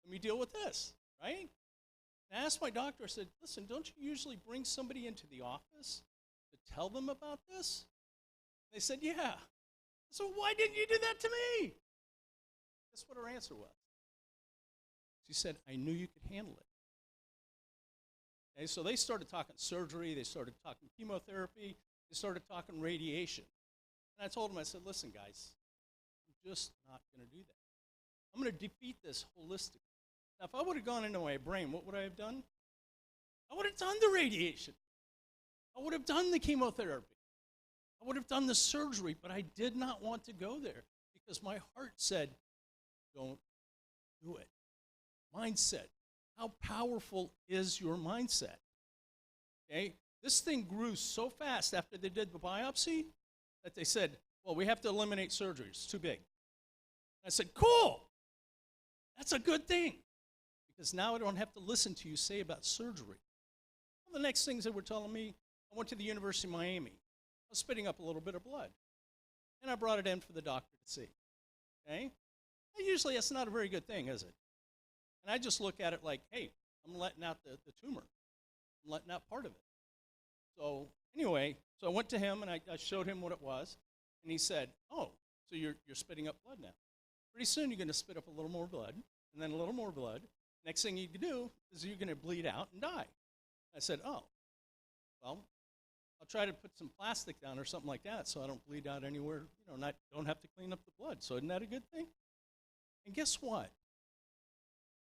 let me deal with this, right? And I asked my doctor, I said, listen, don't you usually bring somebody into the office to tell them about this? They said, yeah. So why didn't you do that to me? Guess what her answer was? She said, I knew you could handle it. Okay, so they started talking surgery, they started talking chemotherapy, they started talking radiation. And I told them, I said, listen, guys, I'm just not going to do that. I'm going to defeat this holistically. Now, if I would have gone into my brain, what would I have done? I would have done the radiation. I would have done the chemotherapy. I would have done the surgery, but I did not want to go there because my heart said, don't do it. Mindset. How powerful is your mindset? Okay? This thing grew so fast after they did the biopsy that they said, well, we have to eliminate surgery. It's too big. I said, cool. That's a good thing because now I don't have to listen to you say about surgery. Well, the next things they were telling me, I went to the University of Miami. I was spitting up a little bit of blood. And I brought it in for the doctor to see. Okay? And usually that's not a very good thing, is it? And I just look at it like, hey, I'm letting out the tumor. I'm letting out part of it. So anyway, so I went to him and I showed him what it was. And he said, oh, so you're spitting up blood now. Pretty soon you're going to spit up a little more blood and then a little more blood. Next thing you can do is you're going to bleed out and die. I said, oh, well, I'll try to put some plastic down or something like that so I don't bleed out anywhere, don't have to clean up the blood. So isn't that a good thing? And guess what?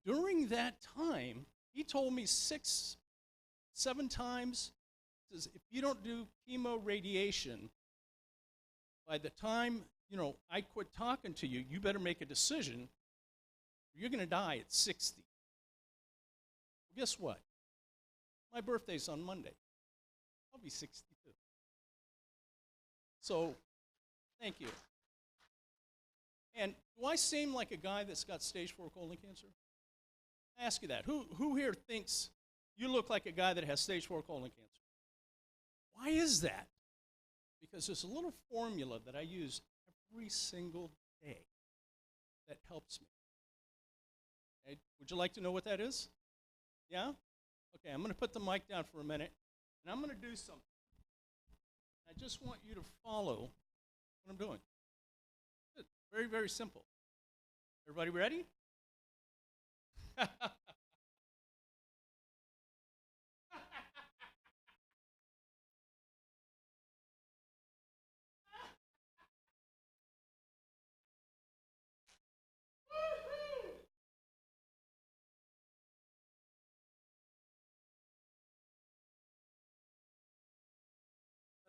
During that time, he told me 6, 7 times, says, if you don't do chemo radiation, by the time, I quit talking to you, you better make a decision. You're going to die at 60. Well, guess what? My birthday's on Monday. I'll be 62. So, thank you. And do I seem like a guy that's got stage 4 colon cancer? I ask you that. Who here thinks you look like a guy that has stage 4 colon cancer? Why is that? Because there's a little formula that I use every single day that helps me. Okay? Would you like to know what that is? Yeah? Okay, I'm going to put the mic down for a minute, and I'm going to do something. I just want you to follow what I'm doing. It's very, very simple. Everybody ready? That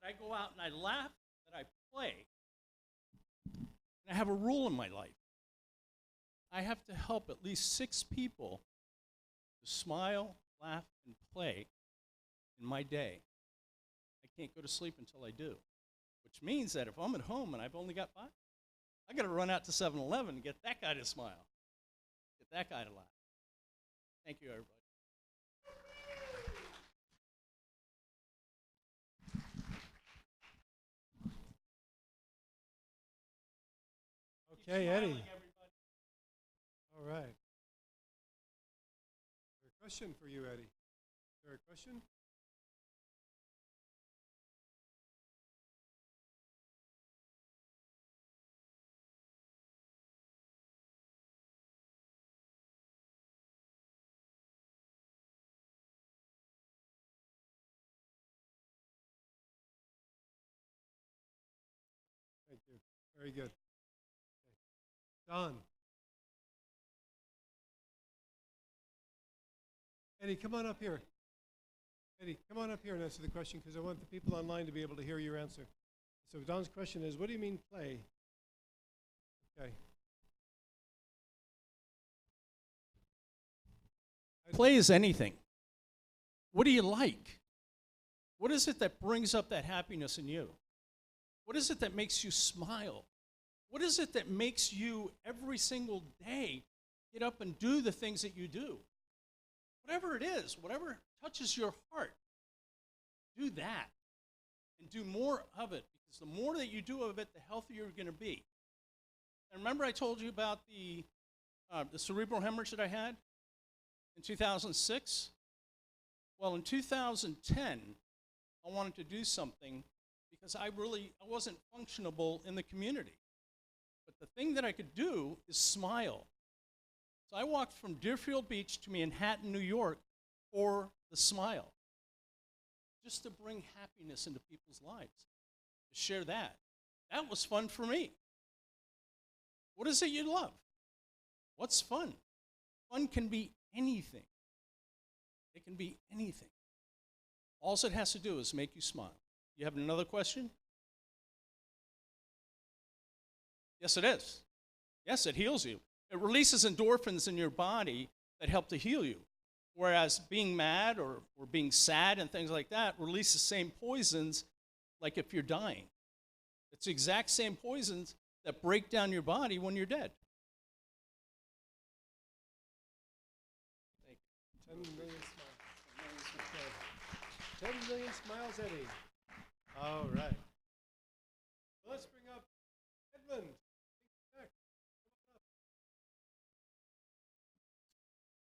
I go out and I laugh, that I play, and I have a rule in my life. I have to help at least 6 people to smile, laugh, and play in my day. I can't go to sleep until I do, which means that if I'm at home and I've only got 5, I got to run out to 7-Eleven and get that guy to smile, get that guy to laugh. Thank you, everybody. Okay, Eddie. All right. Is there a question for you, Eddie? Is there a question? Thank you. Very good. Okay. Don. Eddie, come on up here. Eddie, come on up here and answer the question because I want the people online to be able to hear your answer. So Don's question is, what do you mean play? Okay. Play is anything. What do you like? What is it that brings up that happiness in you? What is it that makes you smile? What is it that makes you every single day get up and do the things that you do? Whatever it is, whatever touches your heart, do that and do more of it, because the more that you do of it, the healthier you're going to be. And remember I told you about the cerebral hemorrhage that I had in 2006? Well, in 2010, I wanted to do something because I wasn't functionable in the community. But the thing that I could do is smile. So I walked from Deerfield Beach to Manhattan, New York for the smile, just to bring happiness into people's lives, to share that. That was fun for me. What is it you love? What's fun? Fun can be anything. It can be anything. All it has to do is make you smile. You have another question? Yes, it is. Yes, it heals you. It releases endorphins in your body that help to heal you. Whereas being mad or being sad and things like that release the same poisons like if you're dying. It's the exact same poisons that break down your body when you're dead. Thank you. 10 million smiles. 10 million smiles, Eddie. All right. Well, let's bring up Edmund.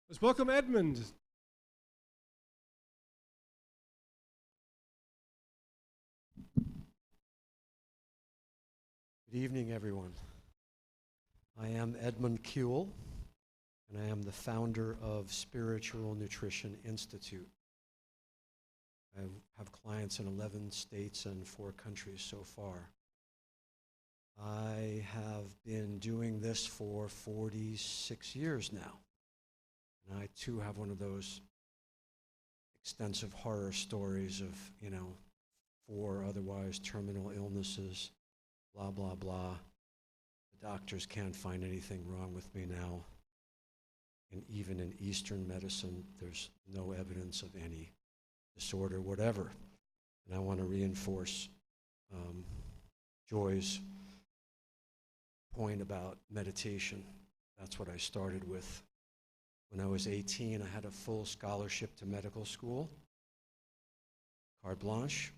Let's welcome Edmund. Good evening, everyone. I am Edmund Kuehl, and I am the founder of Spiritual Nutrition Institute. I have clients in 11 states and 4 countries so far. I have been doing this for 46 years now. And I, too, have one of those extensive horror stories of, 4 otherwise terminal illnesses, blah, blah, blah. The doctors can't find anything wrong with me now. And even in Eastern medicine, there's no evidence of any disorder, whatever. And I want to reinforce Joy's point about meditation. That's what I started with. When I was 18, I had a full scholarship to medical school, carte blanche.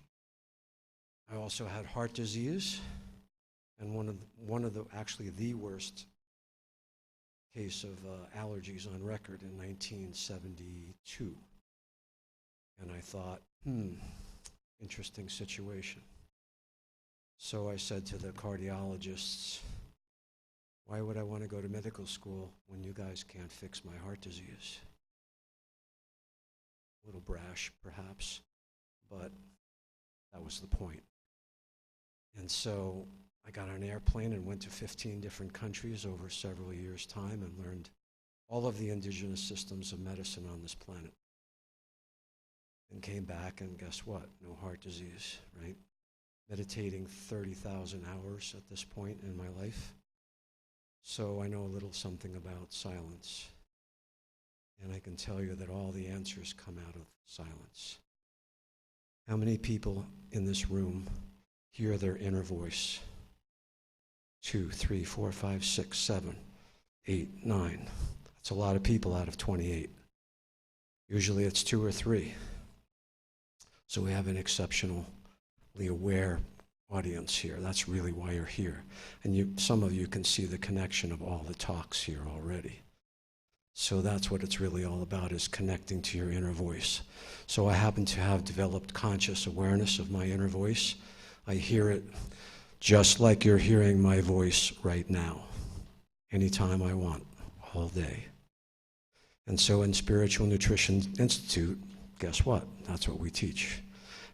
I also had heart disease, and one of the actually the worst case of allergies on record in 1972. And I thought, interesting situation. So I said to the cardiologists, why would I want to go to medical school when you guys can't fix my heart disease? A little brash, perhaps, but that was the point. And so I got on an airplane and went to 15 different countries over several years' time and learned all of the indigenous systems of medicine on this planet. And came back, and guess what? No heart disease, right? Meditating 30,000 hours at this point in my life. So I know a little something about silence. And I can tell you that all the answers come out of silence. How many people in this room hear their inner voice? 2, 3, 4, 5, 6, 7, 8, 9. That's a lot of people out of 28. Usually it's 2 or 3. So we have an exceptionally aware audience here. That's really why you're here. And some of you can see the connection of all the talks here already. So that's what it's really all about, is connecting to your inner voice. So I happen to have developed conscious awareness of my inner voice. I hear it just like you're hearing my voice right now, anytime I want, all day. And so in Spiritual Nutrition Institute, guess what? That's what we teach.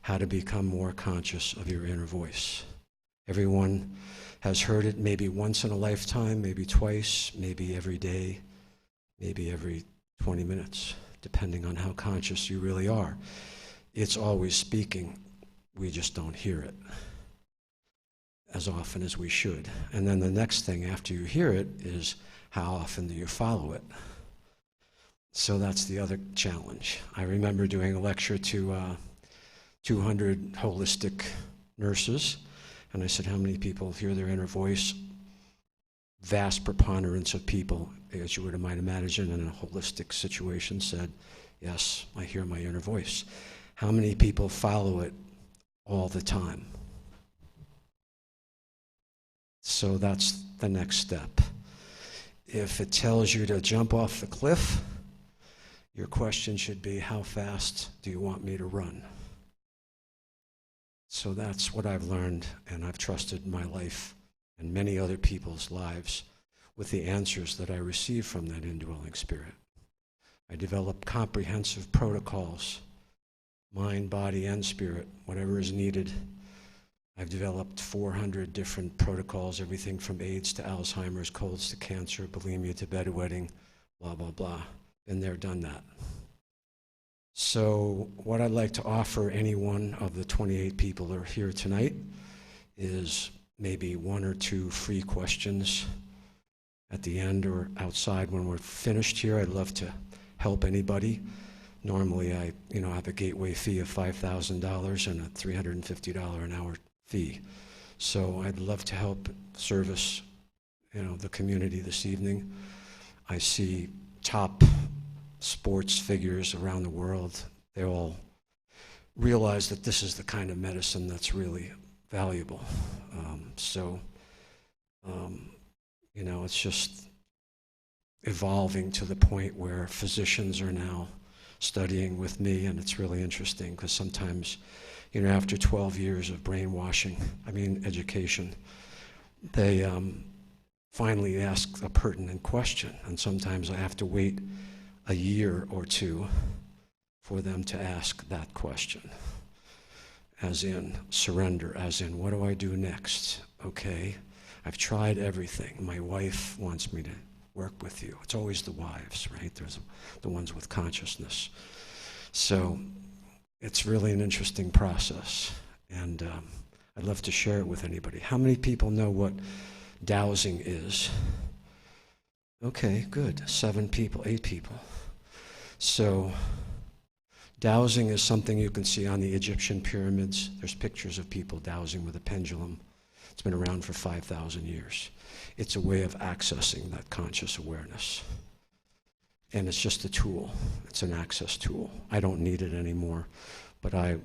How to become more conscious of your inner voice. Everyone has heard it maybe once in a lifetime, maybe twice, maybe every day, maybe every 20 minutes, depending on how conscious you really are. It's always speaking. We just don't hear it as often as we should. And then the next thing after you hear it is, how often do you follow it? So that's the other challenge. I remember doing a lecture to 200 holistic nurses, and I said, how many people hear their inner voice? Vast preponderance of people, as you might imagine, in a holistic situation said, yes, I hear my inner voice. How many people follow it all the time? So that's the next step. If it tells you to jump off the cliff, your question should be, how fast do you want me to run? So that's what I've learned, and I've trusted my life and many other people's lives with the answers that I receive from that indwelling spirit. I developed comprehensive protocols, mind, body, and spirit, whatever is needed. I've developed 400 different protocols, everything from AIDS to Alzheimer's, colds to cancer, bulimia to bedwetting, blah, blah, blah. Been there, done that. So what I'd like to offer any one of the 28 people that are here tonight is maybe 1 or 2 free questions at the end or outside when we're finished here. I'd love to help anybody. Normally I have a gateway fee of $5,000 and a $350 an hour fee. So I'd love to help service the community this evening. I see top sports figures around the world. They all realize that this is the kind of medicine that's really valuable. It's just evolving to the point where physicians are now studying with me, and it's really interesting because sometimes, after 12 years of brainwashing, education, they finally ask a pertinent question, and sometimes I have to wait a year or 2 for them to ask that question, as in surrender, as in what do I do next? Okay, I've tried everything. My wife wants me to work with you. It's always the wives, right? There's the ones with consciousness. So it's really an interesting process, and I'd love to share it with anybody. How many people know what dowsing is? Okay, good. 7 people, 8 people. So dowsing is something you can see on the Egyptian pyramids. There's pictures of people dowsing with a pendulum. It's been around for 5,000 years. It's a way of accessing that conscious awareness. And it's just a tool. It's an access tool. I don't need it anymore, but I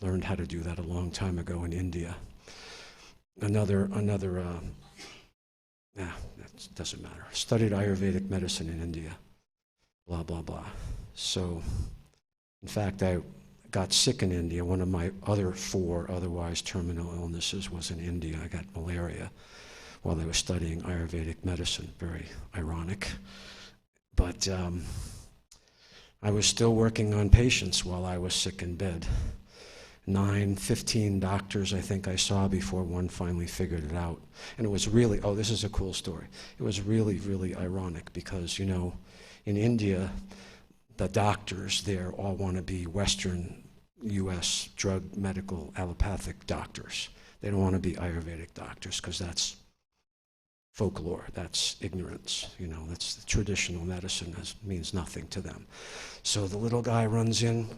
learned how to do that a long time ago in India. It doesn't matter. Studied Ayurvedic medicine in India, blah, blah, blah. So In fact, I got sick in India. One of my other 4 otherwise terminal illnesses was in India. I got malaria while I was studying Ayurvedic medicine. Very ironic. But I was still working on patients while I was sick in bed. 9, 15 doctors I think I saw before one finally figured it out. And it was really, oh, this is a cool story. It was really, really ironic because, you know, in India, the doctors there all want to be Western U.S. drug, medical, allopathic doctors. They don't want to be Ayurvedic doctors because that's folklore, that's ignorance, you know, that's the traditional medicine means nothing to them. So the little guy runs in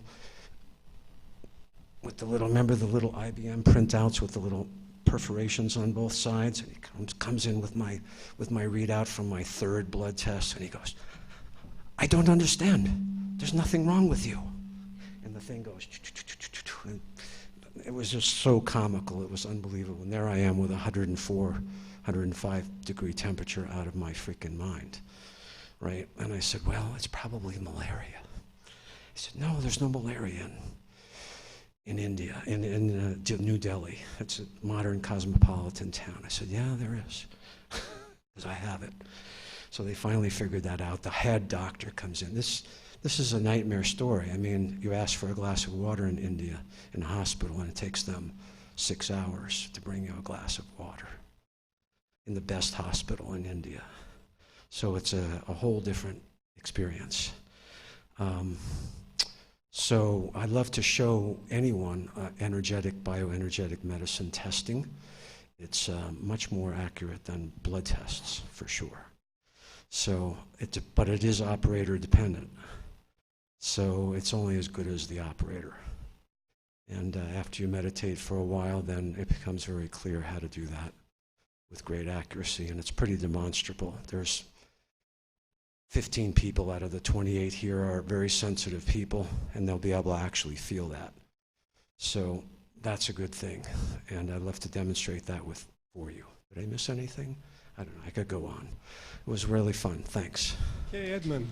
with the little, remember the little IBM printouts with the little perforations on both sides? And he comes in with my readout from my 3rd blood test, and he goes, I don't understand. There's nothing wrong with you. And the thing goes, and it was just so comical. It was unbelievable. And there I am with 104, 105 degree temperature out of my freaking mind, right? And I said, well, it's probably malaria. He said, no, there's no malaria in India, in New Delhi. It's a modern cosmopolitan town. I said, yeah, there is, because I have it. So they finally figured that out. The head doctor comes in. This is a nightmare story. I mean, you ask for a glass of water in India in a hospital, and it takes them 6 hours to bring you a glass of water in the best hospital in India. So it's a whole different experience. So I'd love to show anyone bioenergetic medicine testing. It's much more accurate than blood tests, for sure. So, but it is operator dependent. So it's only as good as the operator. And after you meditate for a while, then it becomes very clear how to do that with great accuracy, and it's pretty demonstrable. There's 15 people out of the 28 here are very sensitive people, and they'll be able to actually feel that. So that's a good thing, and I'd love to demonstrate that for you. Did I miss anything? I don't know, I could go on. It was really fun, thanks. Okay, Edmund.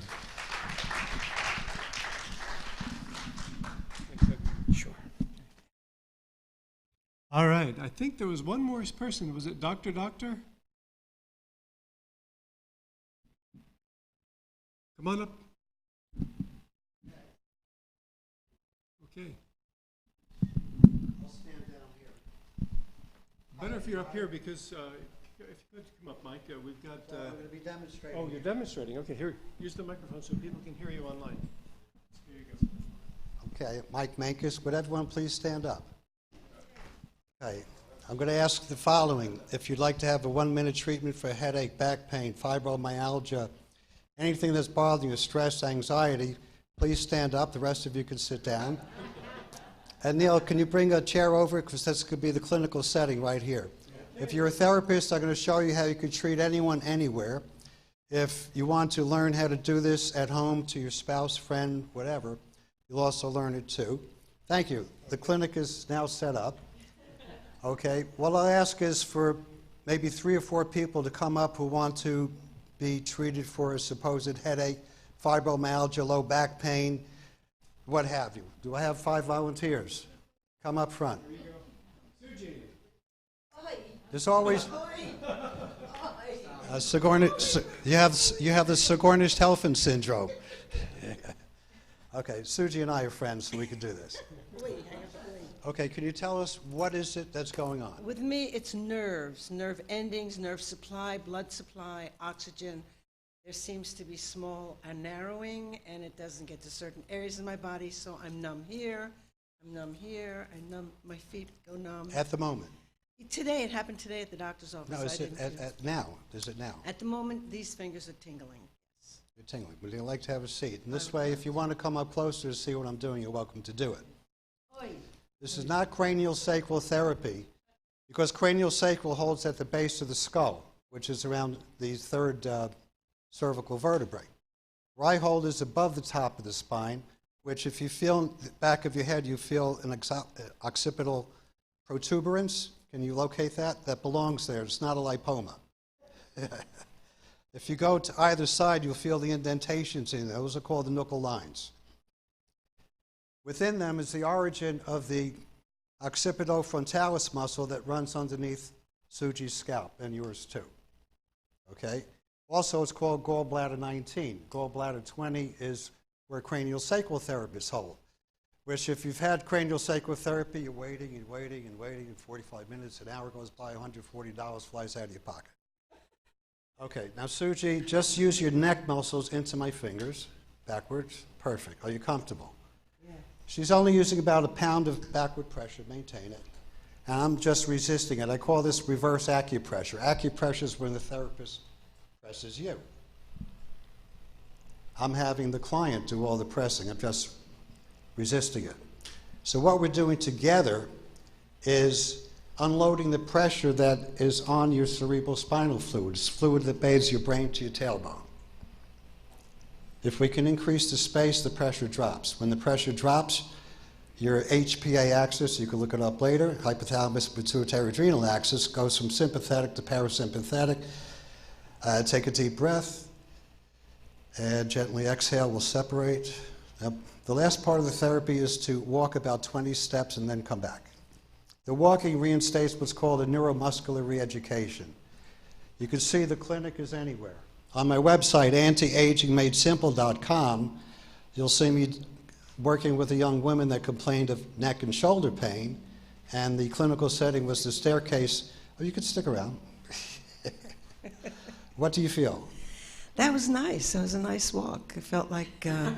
Sure. All right, I think there was one more person. Was it Dr. Doctor? Come on up. Okay. I'll stand down here. Better if you're up here because if you could come up, Mike, we've got... So I'm going to be demonstrating. Oh, you're demonstrating. Okay, here, use the microphone so people can hear you online. Here you go. Okay, Mike Mankus, would everyone please stand up? Okay, I'm going to ask the following. If you'd like to have a 1-minute treatment for headache, back pain, fibromyalgia, anything that's bothering you, stress, anxiety, please stand up. The rest of you can sit down. And Neil, can you bring a chair over? Because this could be the clinical setting right here. If you're a therapist, I'm going to show you how you can treat anyone, anywhere. If you want to learn how to do this at home to your spouse, friend, whatever, you'll also learn it too. Thank you. The clinic is now set up. Okay, what I'll ask is for maybe 3 or 4 people to come up who want to be treated for a supposed headache, fibromyalgia, low back pain, what have you. Do I have 5 volunteers? Come up front. There's always you have the Sigourney-Telfin syndrome. Okay, Suji and I are friends, so we can do this. Okay, can you tell us what is it that's going on? With me, it's nerves, nerve endings, nerve supply, blood supply, oxygen. There seems to be small narrowing, and it doesn't get to certain areas of my body, so I'm numb here, I'm numb here, my feet go numb. At the moment? Today, it happened today at the doctor's office. No, is it now? Is it now? At the moment, these fingers are tingling. Yes. You're tingling. Would you like to have a seat? And this way, if you want to come up closer to see what I'm doing, you're welcome to do it. Oi. This is not cranial sacral therapy, because cranial sacral holds at the base of the skull, which is around the 3rd cervical vertebrae. Where I hold is above the top of the spine, which if you feel in the back of your head, you feel an occipital protuberance. Can you locate that? That belongs there. It's not a lipoma. If you go to either side, you'll feel the indentations in there. Those are called the nuchal lines. Within them is the origin of the occipitofrontalis muscle that runs underneath Suji's scalp, and yours too. Okay? Also, it's called gallbladder 19. Gallbladder 20 is where cranial sacral therapists hold, which if you've had cranial sacral therapy, you're waiting and waiting and waiting, and 45 minutes, an hour goes by, $140 flies out of your pocket. Okay, now Suji, just use your neck muscles into my fingers, backwards. Perfect. Are you comfortable? Yeah. She's only using about a pound of backward pressure, maintain it. And I'm just resisting it. I call this reverse acupressure. Acupressure is when the therapist presses you. I'm having the client do all the pressing. I'm just resisting it. So what we're doing together is unloading the pressure that is on your cerebral spinal fluid. It's fluid that bathes your brain to your tailbone. If we can increase the space, the pressure drops. When the pressure drops, your HPA axis, you can look it up later, hypothalamus pituitary adrenal axis, goes from sympathetic to parasympathetic. Take a deep breath and gently exhale. We'll separate. Now, the last part of the therapy is to walk about 20 steps and then come back. The walking reinstates what's called a neuromuscular re-education. You can see the clinic is anywhere. On my website, antiagingmadesimple.com, you'll see me working with a young woman that complained of neck and shoulder pain, and the clinical setting was the staircase. Oh, you could stick around. What do you feel? That was nice. That was a nice walk. It felt like... Can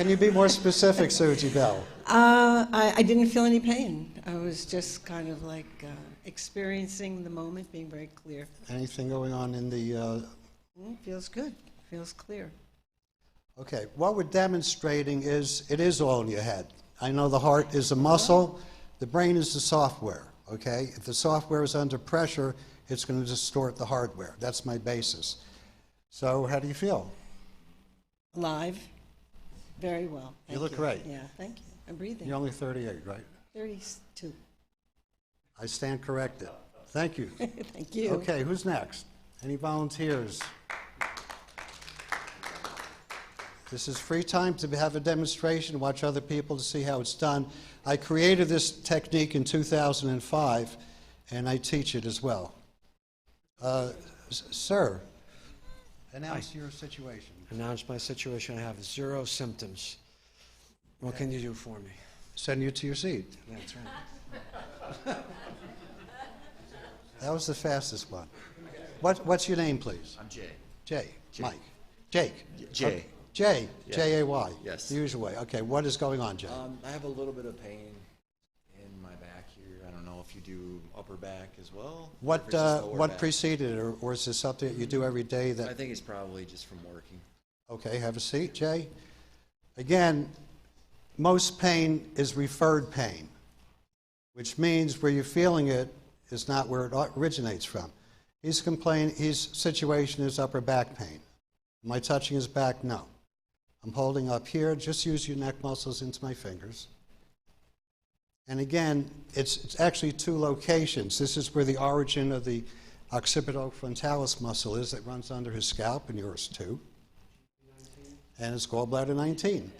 you be more specific, Suji Bell? I didn't feel any pain. I was just kind of like experiencing the moment, being very clear. Anything going on in the... Feels good. Feels clear. Okay, what we're demonstrating is it is all in your head. I know the heart is a muscle. The brain is the software, okay? If the software is under pressure, it's going to distort the hardware. That's my basis. So how do you feel? Alive. Very well. You look great. Yeah, thank you. I'm breathing. You're only 38, right? 32. I stand corrected. Thank you. Thank you. Okay, who's next? Any volunteers? This is free time to have a demonstration, watch other people to see how it's done. I created this technique in 2005, and I teach it as well. Sir, announce your situation. Announce my situation. I have 0 symptoms. What can you do for me? Send you to your seat. That's right. That was the fastest one. What's your name, please? I'm Jay. Jay. Mike. Jake. Jay. Okay. Jay. Yeah. J-A-Y. Yes. The usual way. Okay, what is going on, Jay? I have a little bit of pain in my back here. I don't know if you do upper back as well. What or if it's just lower what back. preceded it, or is this something that you do every day? I think it's probably just from working. Okay, have a seat, Jay. Again, most pain is referred pain, which means where you're feeling it is not where it originates from. His situation is upper back pain. Am I touching his back? No. I'm holding up here. Just use your neck muscles into my fingers. And again, it's actually 2 locations. This is where the origin of the occipitofrontalis muscle is that runs under his scalp, and yours too. And it's gallbladder 19.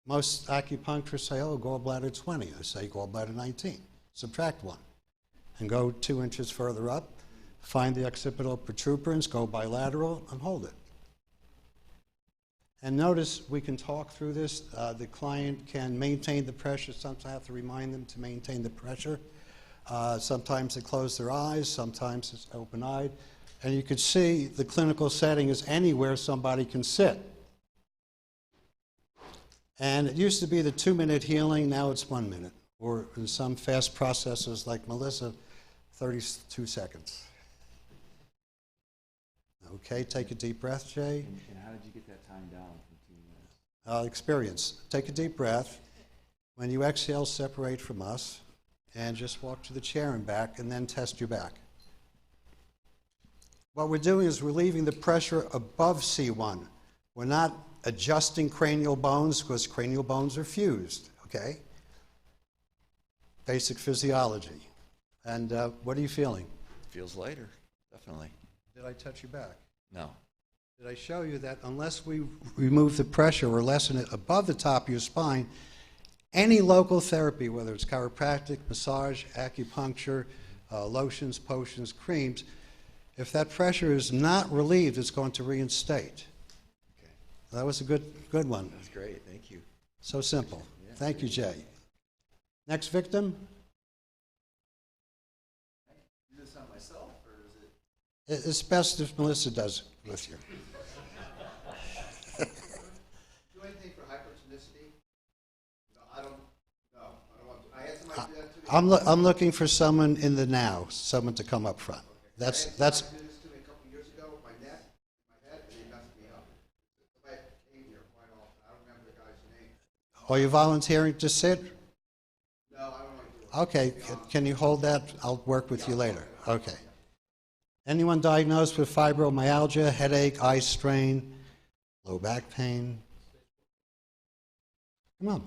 Most acupuncturists say, oh, gallbladder 20. I say gallbladder 19. Subtract 1. And go 2 inches further up. Find the occipital protuberance, go bilateral, and hold it. And notice we can talk through this. The client can maintain the pressure. Sometimes I have to remind them to maintain the pressure. Sometimes they close their eyes. Sometimes it's open-eyed. And you can see the clinical setting is anywhere somebody can sit. And it used to be the 2-minute healing. Now it's 1 minute. Or in some fast processes like Melissa, 32 seconds. Okay, take a deep breath, Jay. And how did you get that time down from 2 minutes? Experience. Take a deep breath. When you exhale, separate from us and just walk to the chair and back and then test your back. What we're doing is relieving the pressure above C1. We're not adjusting cranial bones because cranial bones are fused, okay? Basic physiology. And what are you feeling? Feels lighter, definitely. Did I touch your back? No. Did I show you that unless we remove the pressure or lessen it above the top of your spine, any local therapy, whether it's chiropractic, massage, acupuncture, lotions, potions, creams, if that pressure is not relieved, it's going to reinstate. Okay. That was a good one. That's great. Thank you. So simple. Yeah. Thank you, Jay. Next victim. Do this on myself, or is it? It's best if Melissa does it with you. Do anything for hypertonicity? No, I don't want to. I had somebody do that to me. I'm looking for someone in the now, someone to come up front. I had somebody do this to me a couple years ago with my neck, my head, and they messed me up. Somebody came here quite often. I don't remember the guy's name. Are you volunteering to sit? No, I don't want to do it. Okay, can you hold that? I'll work with you later. Okay. Anyone diagnosed with fibromyalgia, headache, eye strain, low back pain? Come on.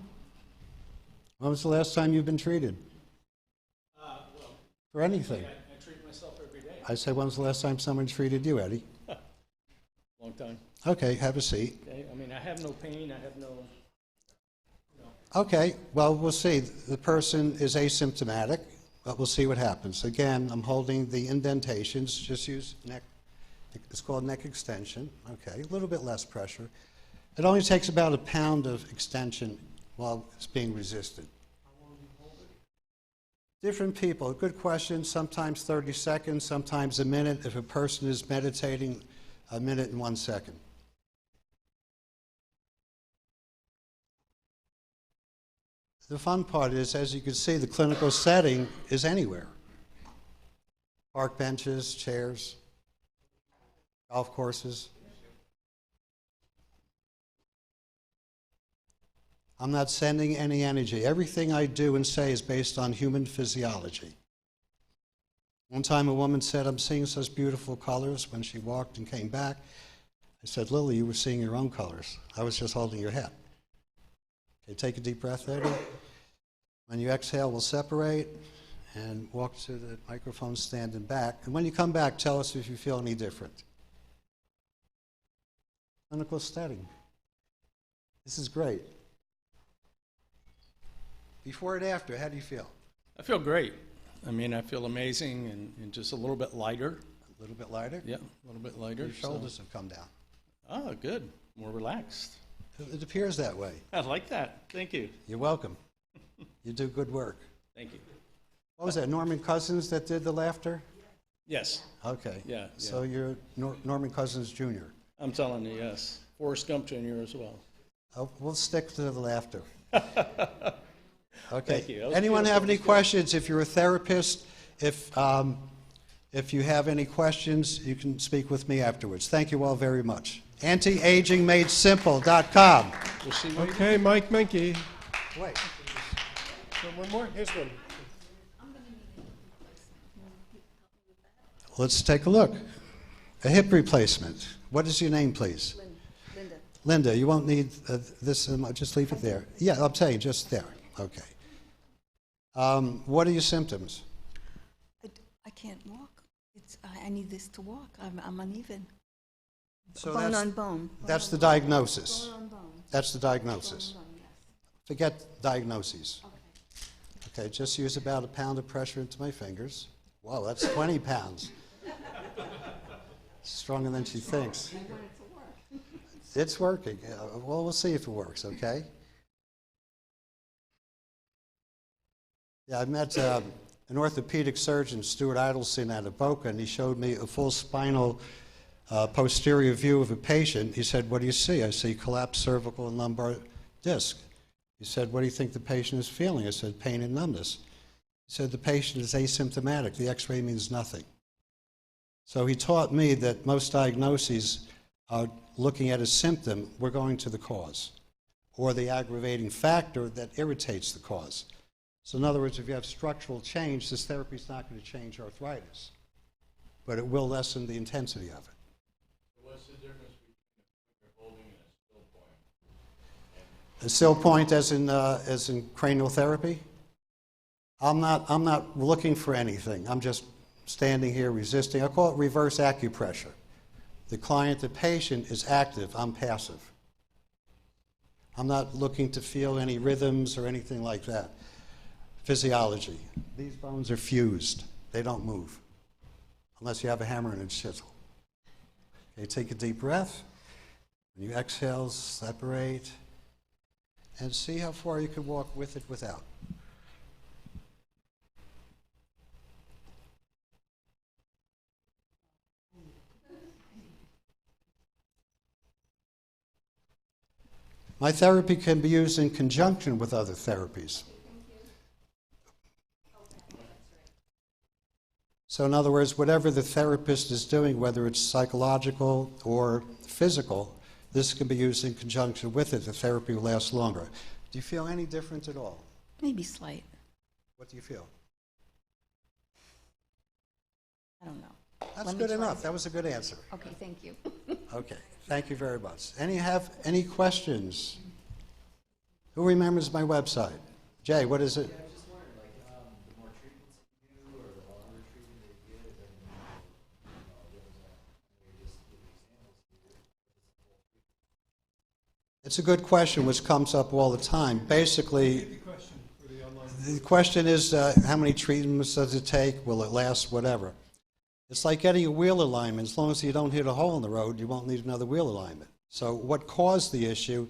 When was the last time you've been treated? For anything? I treat myself every day. I said, when was the last time someone treated you, Eddie? Long time. Okay, have a seat. Okay, I mean, I have no pain, I have no. Okay, well, we'll see. The person is asymptomatic, but we'll see what happens. Again, I'm holding the indentations. Just use neck. It's called neck extension. Okay, a little bit less pressure. It only takes about a pound of extension while it's being resisted. Different people. Good question. Sometimes 30 seconds, sometimes a minute. If a person is meditating, a minute and 1 second. The fun part is, as you can see, the clinical setting is anywhere. Park benches, chairs, golf courses. I'm not sending any energy. Everything I do and say is based on human physiology. One time a woman said, I'm seeing such beautiful colors when she walked and came back. I said, Lily, you were seeing your own colors. I was just holding your head. Okay, take a deep breath, Eddie. When you exhale, we'll separate and walk to the microphone, standing back. And when you come back, tell us if you feel any different. Clinical setting. This is great. Before and after, how do you feel? I feel great. I mean, I feel amazing and just a little bit lighter. A little bit lighter? Yeah, a little bit lighter. Your shoulders have come down. Oh, good. More relaxed. It appears that way. I like that. Thank you. You're welcome. You do good work. Thank you. What was that, Norman Cousins that did the laughter? Yes. Okay. Yeah. So you're Norman Cousins Jr. I'm telling you, yes. Forrest Gump Jr. as well. Oh, we'll stick to the laughter. Okay. Thank you. Anyone have any questions? If you're a therapist, if you have any questions, you can speak with me afterwards. Thank you all very much. Antiagingmadesimple.com. We'll see Okay, Mike Menke. Wait. One more? Here's one. Let's take a look. A hip replacement. What is your name, please? Linda. Linda, you won't need this. Just leave it there. Yeah, I'm saying just there. Okay. What are your symptoms? I can't walk. I need this to walk. I'm uneven. So bone on bone. That's the diagnosis. Bone on bone. That's the diagnosis. Bone on bone, yes. Forget diagnoses. Okay. Okay, just use about a pound of pressure into my fingers. Wow, that's 20 pounds. Stronger than she thinks. It's working. Well, we'll see if it works, okay? Yeah, I met an orthopedic surgeon, Stuart Idelson, out of Boca, and he showed me a full spinal posterior view of a patient. He said, what do you see? I see collapsed cervical and lumbar disc. He said, what do you think the patient is feeling? I said, pain and numbness. He said, the patient is asymptomatic. The x-ray means nothing. So he taught me that most diagnoses are looking at a symptom, we're going to the cause, or the aggravating factor that irritates the cause. So in other words, if you have structural change, this therapy is not going to change arthritis, but it will lessen the intensity of it. What's the difference between a holding and a still point? A still point as in cranial therapy? I'm not looking for anything. I'm just standing here resisting. I call it reverse acupressure. The client, the patient, is active. I'm passive. I'm not looking to feel any rhythms or anything like that. Physiology. These bones are fused. They don't move unless you have a hammer and a chisel. Okay, take a deep breath. When you exhale, separate, and see how far you can walk with it without. My therapy can be used in conjunction with other therapies. So in other words, whatever the therapist is doing, whether it's psychological or physical, this can be used in conjunction with it. The therapy will last longer. Do you feel any different at all? Maybe slight. What do you feel? I don't know. That's Let me good try. enough. That was a good answer. Okay, thank you. Okay, thank you very much. Any questions? Who remembers my website? Jay, what is it? It's a good question which comes up all the time. Basically, the question is how many treatments does it take? Will it last? Whatever. It's like getting a wheel alignment. As long as you don't hit a hole in the road, you won't need another wheel alignment. So what caused the issue,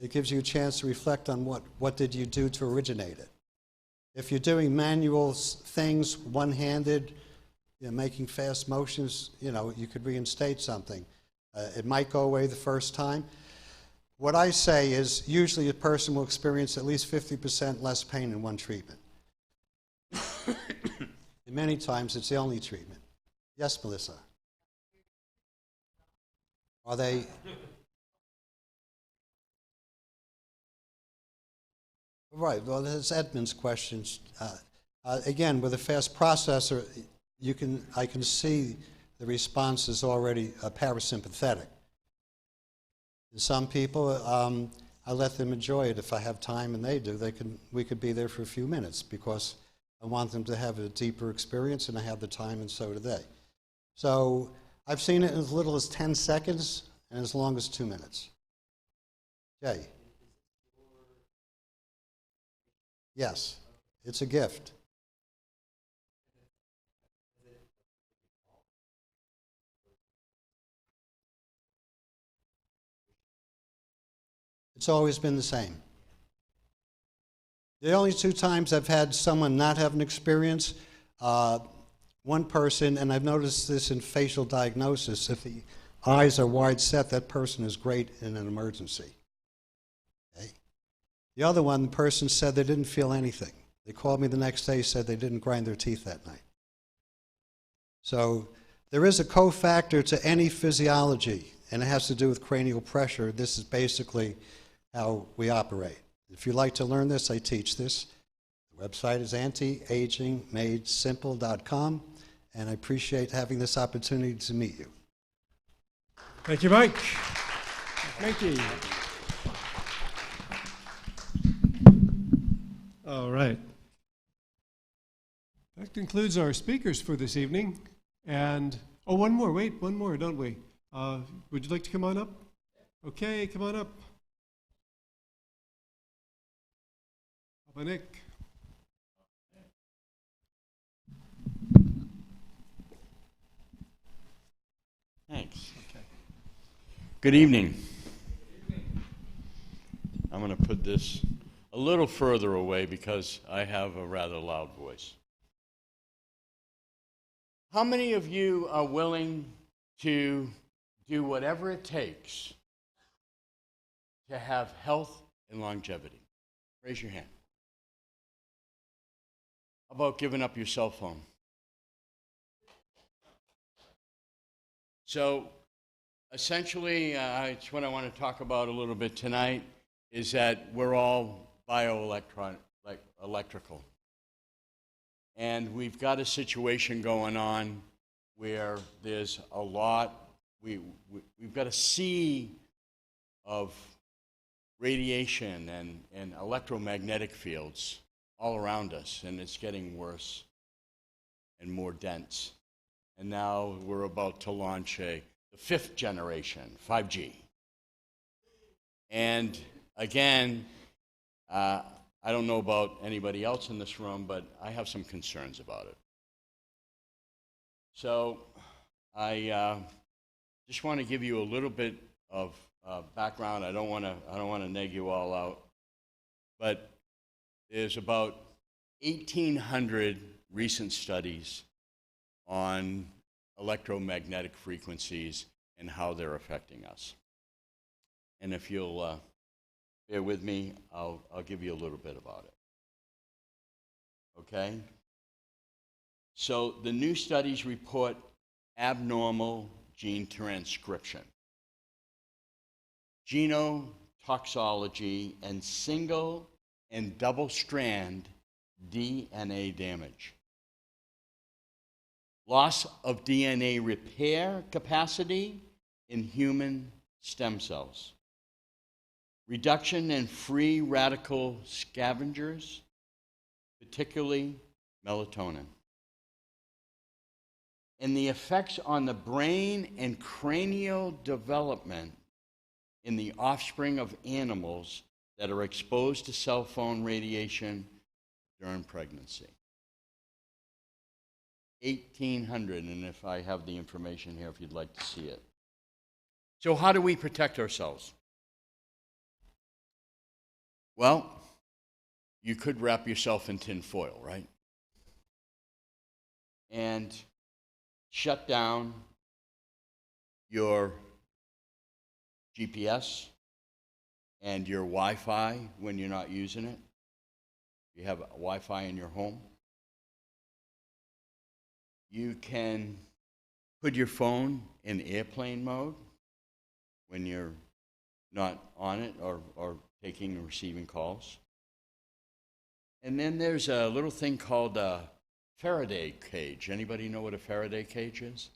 it gives you a chance to reflect on what did you do to originate it. If you're doing manual things, one-handed, making fast motions, you could reinstate something. It might go away the first time. What I say is usually a person will experience at least 50% less pain in one treatment. And many times it's the only treatment. Yes, Melissa? Are they... Right, well, there's Edmund's questions. Again, with a fast processor, I can see the response is already parasympathetic. And some people, I let them enjoy it. If I have time and they do, we could be there for a few minutes because I want them to have a deeper experience and I have the time and so do they. So I've seen it as little as 10 seconds and as long as 2 minutes. Jay? Yes, it's a gift. It's always been the same. The only 2 times I've had someone not have an experience, one person, and I've noticed this in facial diagnosis, if the eyes are wide set, that person is great in an emergency. Okay? The other one, the person said they didn't feel anything. They called me the next day, said they didn't grind their teeth that night. So there is a cofactor to any physiology, and it has to do with cranial pressure. This is basically how we operate. If you'd like to learn this, I teach this. The website is antiagingmadesimple.com, and I appreciate having this opportunity to meet you. Thank you, Mike. Mikey. All right. That concludes our speakers for this evening. And, oh, one more, don't we? Would you like to come on up? Okay, come on up. Papa Nick. Thanks. Okay. Good evening. I'm going to put this a little further away because I have a rather loud voice. How many of you are willing to do whatever it takes to have health and longevity? Raise your hand. How about giving up your cell phone? So essentially, it's what I want to talk about a little bit tonight, is that we're all electrical. And we've got a situation going on where there's a lot, we've got a sea of radiation and electromagnetic fields all around us, and it's getting worse and more dense. And now we're about to launch a the 5th generation, 5G. And again, I don't know about anybody else in this room, but I have some concerns about it. So I just want to give you a little bit of background. I don't want to neg you all out, but there's about 1,800 recent studies on electromagnetic frequencies and how they're affecting us. And if you'll bear with me, I'll give you a little bit about it. Okay? So the new studies report abnormal gene transcription, genotoxicology, and single and double-strand DNA damage, loss of DNA repair capacity in human stem cells, reduction in free radical scavengers, particularly melatonin, and the effects on the brain and cranial development in the offspring of animals that are exposed to cell phone radiation during pregnancy. 1,800, and if I have the information here, if you'd like to see it. So how do we protect ourselves? Well, you could wrap yourself in tin foil, right? And shut down your GPS and your Wi-Fi when you're not using it. You have Wi-Fi in your home. You can put your phone in airplane mode when you're not on it or taking and receiving calls. And then there's a little thing called a Faraday cage. Anybody know what a Faraday cage is?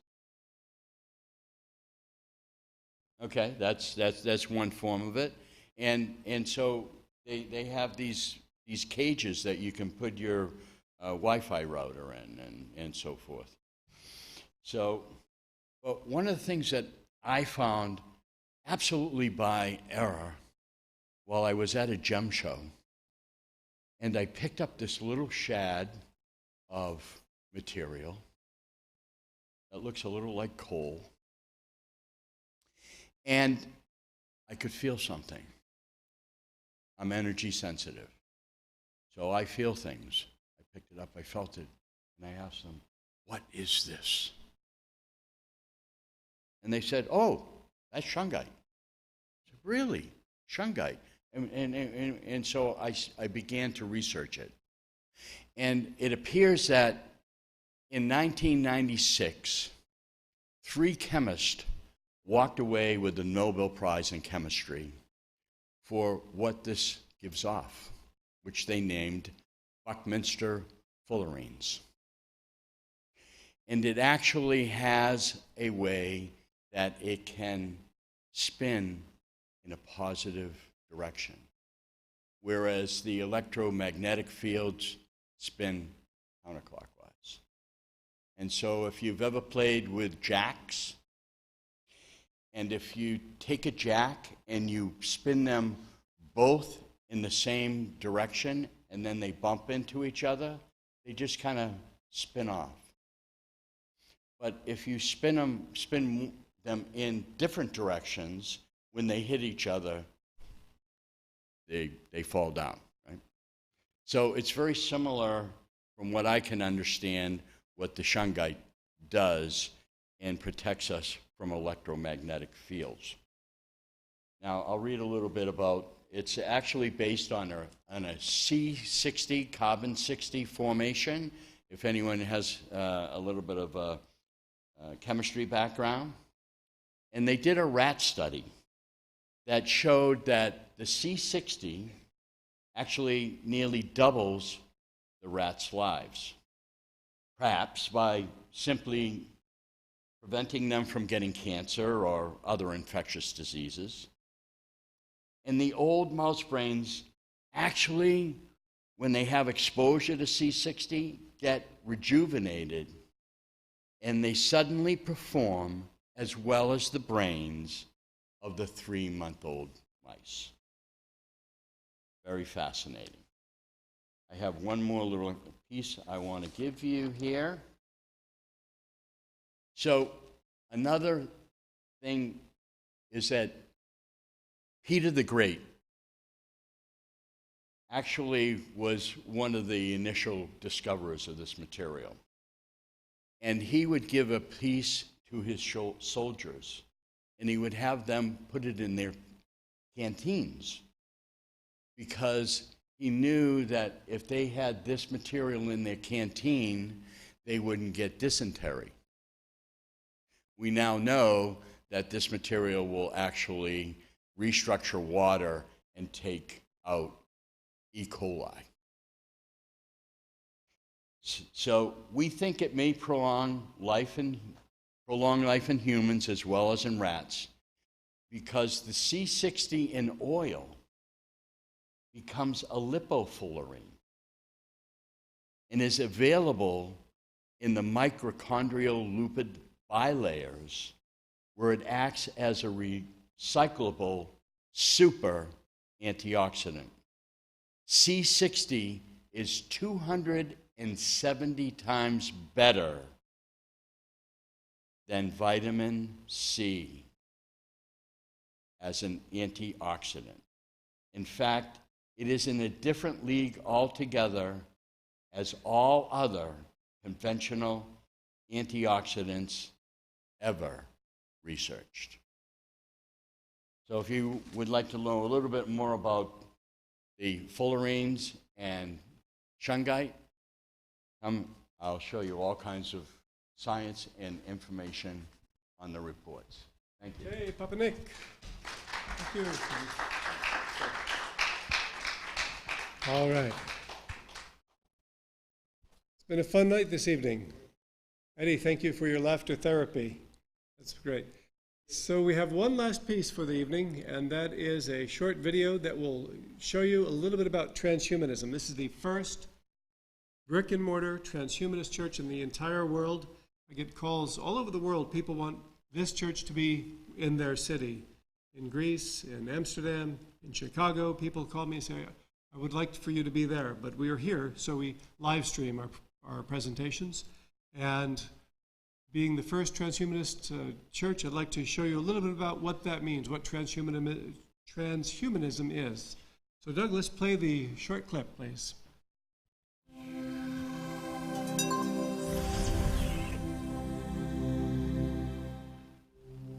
Okay, that's one form of it. And so they have these cages that you can put your Wi-Fi router in and so forth. So, but one of the things that I found absolutely by error while I was at a gem show, and I picked up this little shad of material that looks a little like coal, and I could feel something. I'm energy sensitive, so I feel things. I picked it up, I felt it, and I asked them, "What is this?" And they said, "Oh, that's shungite." I said, "Really? Shungite?" And so I began to research it. And it appears that in 1996, 3 chemists walked away with the Nobel Prize in Chemistry for what this gives off, which they named Buckminster fullerenes. And it actually has a way that it can spin in a positive direction, whereas the electromagnetic fields spin counterclockwise. And so if you've ever played with jacks, and if you take a jack and you spin them both in the same direction and then they bump into each other, they just kind of spin off. But if you spin them in different directions, when they hit each other, they fall down, right? So it's very similar, from what I can understand, what the shungite does and protects us from electromagnetic fields. Now, I'll read a little bit about, it's actually based on a C60, carbon-60 formation, if anyone has a little bit of a chemistry background. And they did a rat study that showed that the C60 actually nearly doubles the rats' lives, perhaps by simply preventing them from getting cancer or other infectious diseases. And the old mouse brains actually, when they have exposure to C60, get rejuvenated, and they suddenly perform as well as the brains of the 3-month-old mice. Very fascinating. I have one more little piece I want to give you here. So another thing is that Peter the Great actually was one of the initial discoverers of this material. And he would give a piece to his soldiers, and he would have them put it in their canteens, because he knew that if they had this material in their canteen, they wouldn't get dysentery. We now know that this material will actually restructure water and take out E. coli. So we think it may prolong life in humans as well as in rats, because the C60 in oil becomes a lipofullerene and is available in the mitochondrial lipid bilayers, where it acts as a recyclable super antioxidant. C60 is 270 times better than vitamin C as an antioxidant. In fact, it is in a different league altogether as all other conventional antioxidants ever researched. So if you would like to know a little bit more about the fullerenes and shungite, I'll show you all kinds of science and information on the reports. Thank you. Hey, Papa Nick. Thank you. All right. It's been a fun night this evening. Eddie, thank you for your laughter therapy. That's great. So we have one last piece for the evening, and that is a short video that will show you a little bit about transhumanism. This is the first brick-and-mortar transhumanist church in the entire world. I get calls all over the world. People want this church to be in their city. In Greece, in Amsterdam, in Chicago, people call me and say, I would like for you to be there, but we are here, so we live stream our presentations. And being the first transhumanist church, I'd like to show you a little bit about what that means, what transhumanism is. So Douglas, play the short clip, please.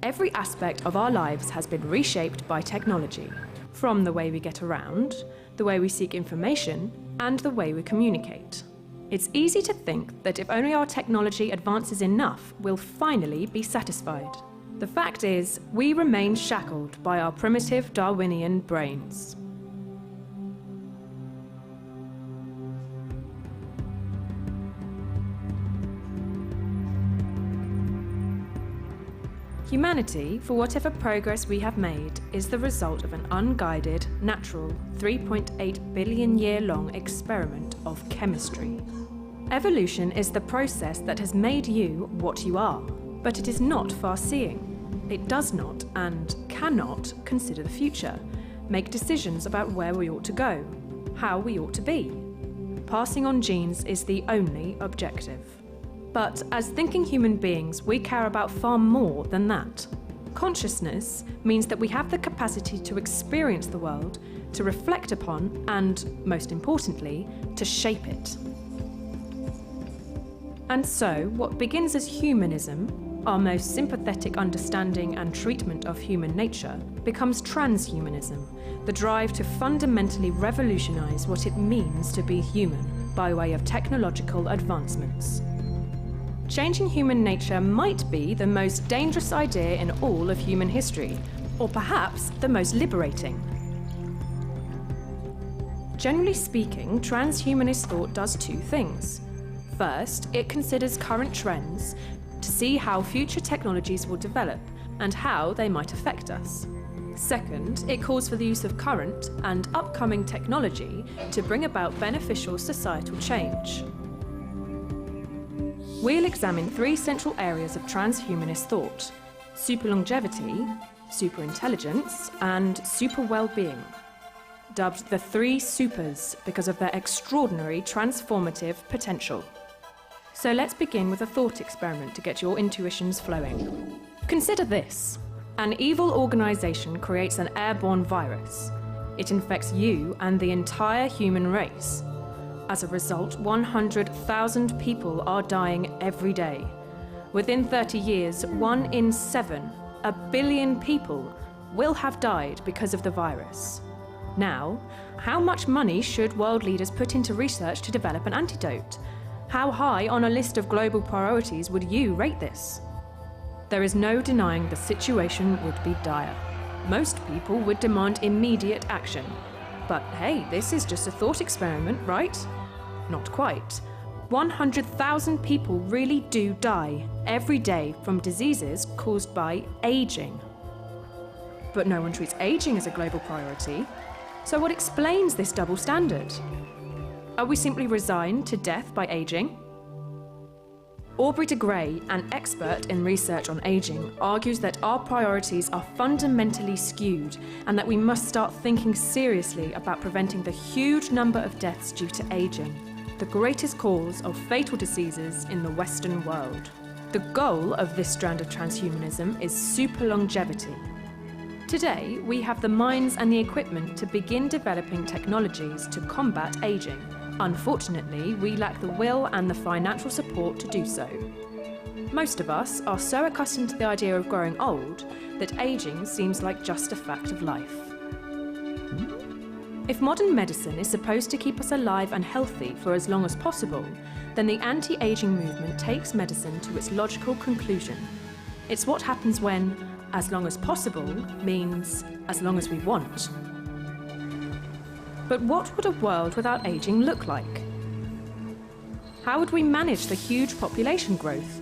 Every aspect of our lives has been reshaped by technology, from the way we get around, the way we seek information, and the way we communicate. It's easy to think that if only our technology advances enough, we'll finally be satisfied. The fact is, we remain shackled by our primitive Darwinian brains. Humanity, for whatever progress we have made, is the result of an unguided, natural, 3.8 billion year long experiment of chemistry. Evolution is the process that has made you what you are, but it is not far-seeing. It does not and cannot consider the future, make decisions about where we ought to go, how we ought to be. Passing on genes is the only objective. But as thinking human beings, we care about far more than that. Consciousness means that we have the capacity to experience the world, to reflect upon, and, most importantly, to shape it. And so, what begins as humanism, our most sympathetic understanding and treatment of human nature, becomes transhumanism, the drive to fundamentally revolutionize what it means to be human by way of technological advancements. Changing human nature might be the most dangerous idea in all of human history, or perhaps the most liberating. Generally speaking, transhumanist thought does two things. First, it considers current trends to see how future technologies will develop and how they might affect us. Second, it calls for the use of current and upcoming technology to bring about beneficial societal change. We'll examine three central areas of transhumanist thought. super longevity, super intelligence, and super well-being. Dubbed the three supers because of their extraordinary transformative potential. So let's begin with a thought experiment to get your intuitions flowing. Consider this. An evil organization creates an airborne virus. It infects you and the entire human race. As a result, 100,000 people are dying every day. Within 30 years, 1 in 7, 1 billion people, will have died because of the virus. Now, how much money should world leaders put into research to develop an antidote? How high on a list of global priorities would you rate this? There is no denying the situation would be dire. Most people would demand immediate action. But hey, this is just a thought experiment, right? Not quite. 100,000 people really do die every day from diseases caused by aging. But no one treats aging as a global priority. So what explains this double standard? Are we simply resigned to death by aging? Aubrey de Grey, an expert in research on aging, argues that our priorities are fundamentally skewed and that we must start thinking seriously about preventing the huge number of deaths due to aging, the greatest cause of fatal diseases in the Western world. The goal of this strand of transhumanism is super longevity. Today, we have the minds and the equipment to begin developing technologies to combat aging. Unfortunately, we lack the will and the financial support to do so. Most of us are so accustomed to the idea of growing old that aging seems like just a fact of life. If modern medicine is supposed to keep us alive and healthy for as long as possible, then the anti-aging movement takes medicine to its logical conclusion. It's what happens when as long as possible means as long as we want. But what would a world without aging look like? How would we manage the huge population growth?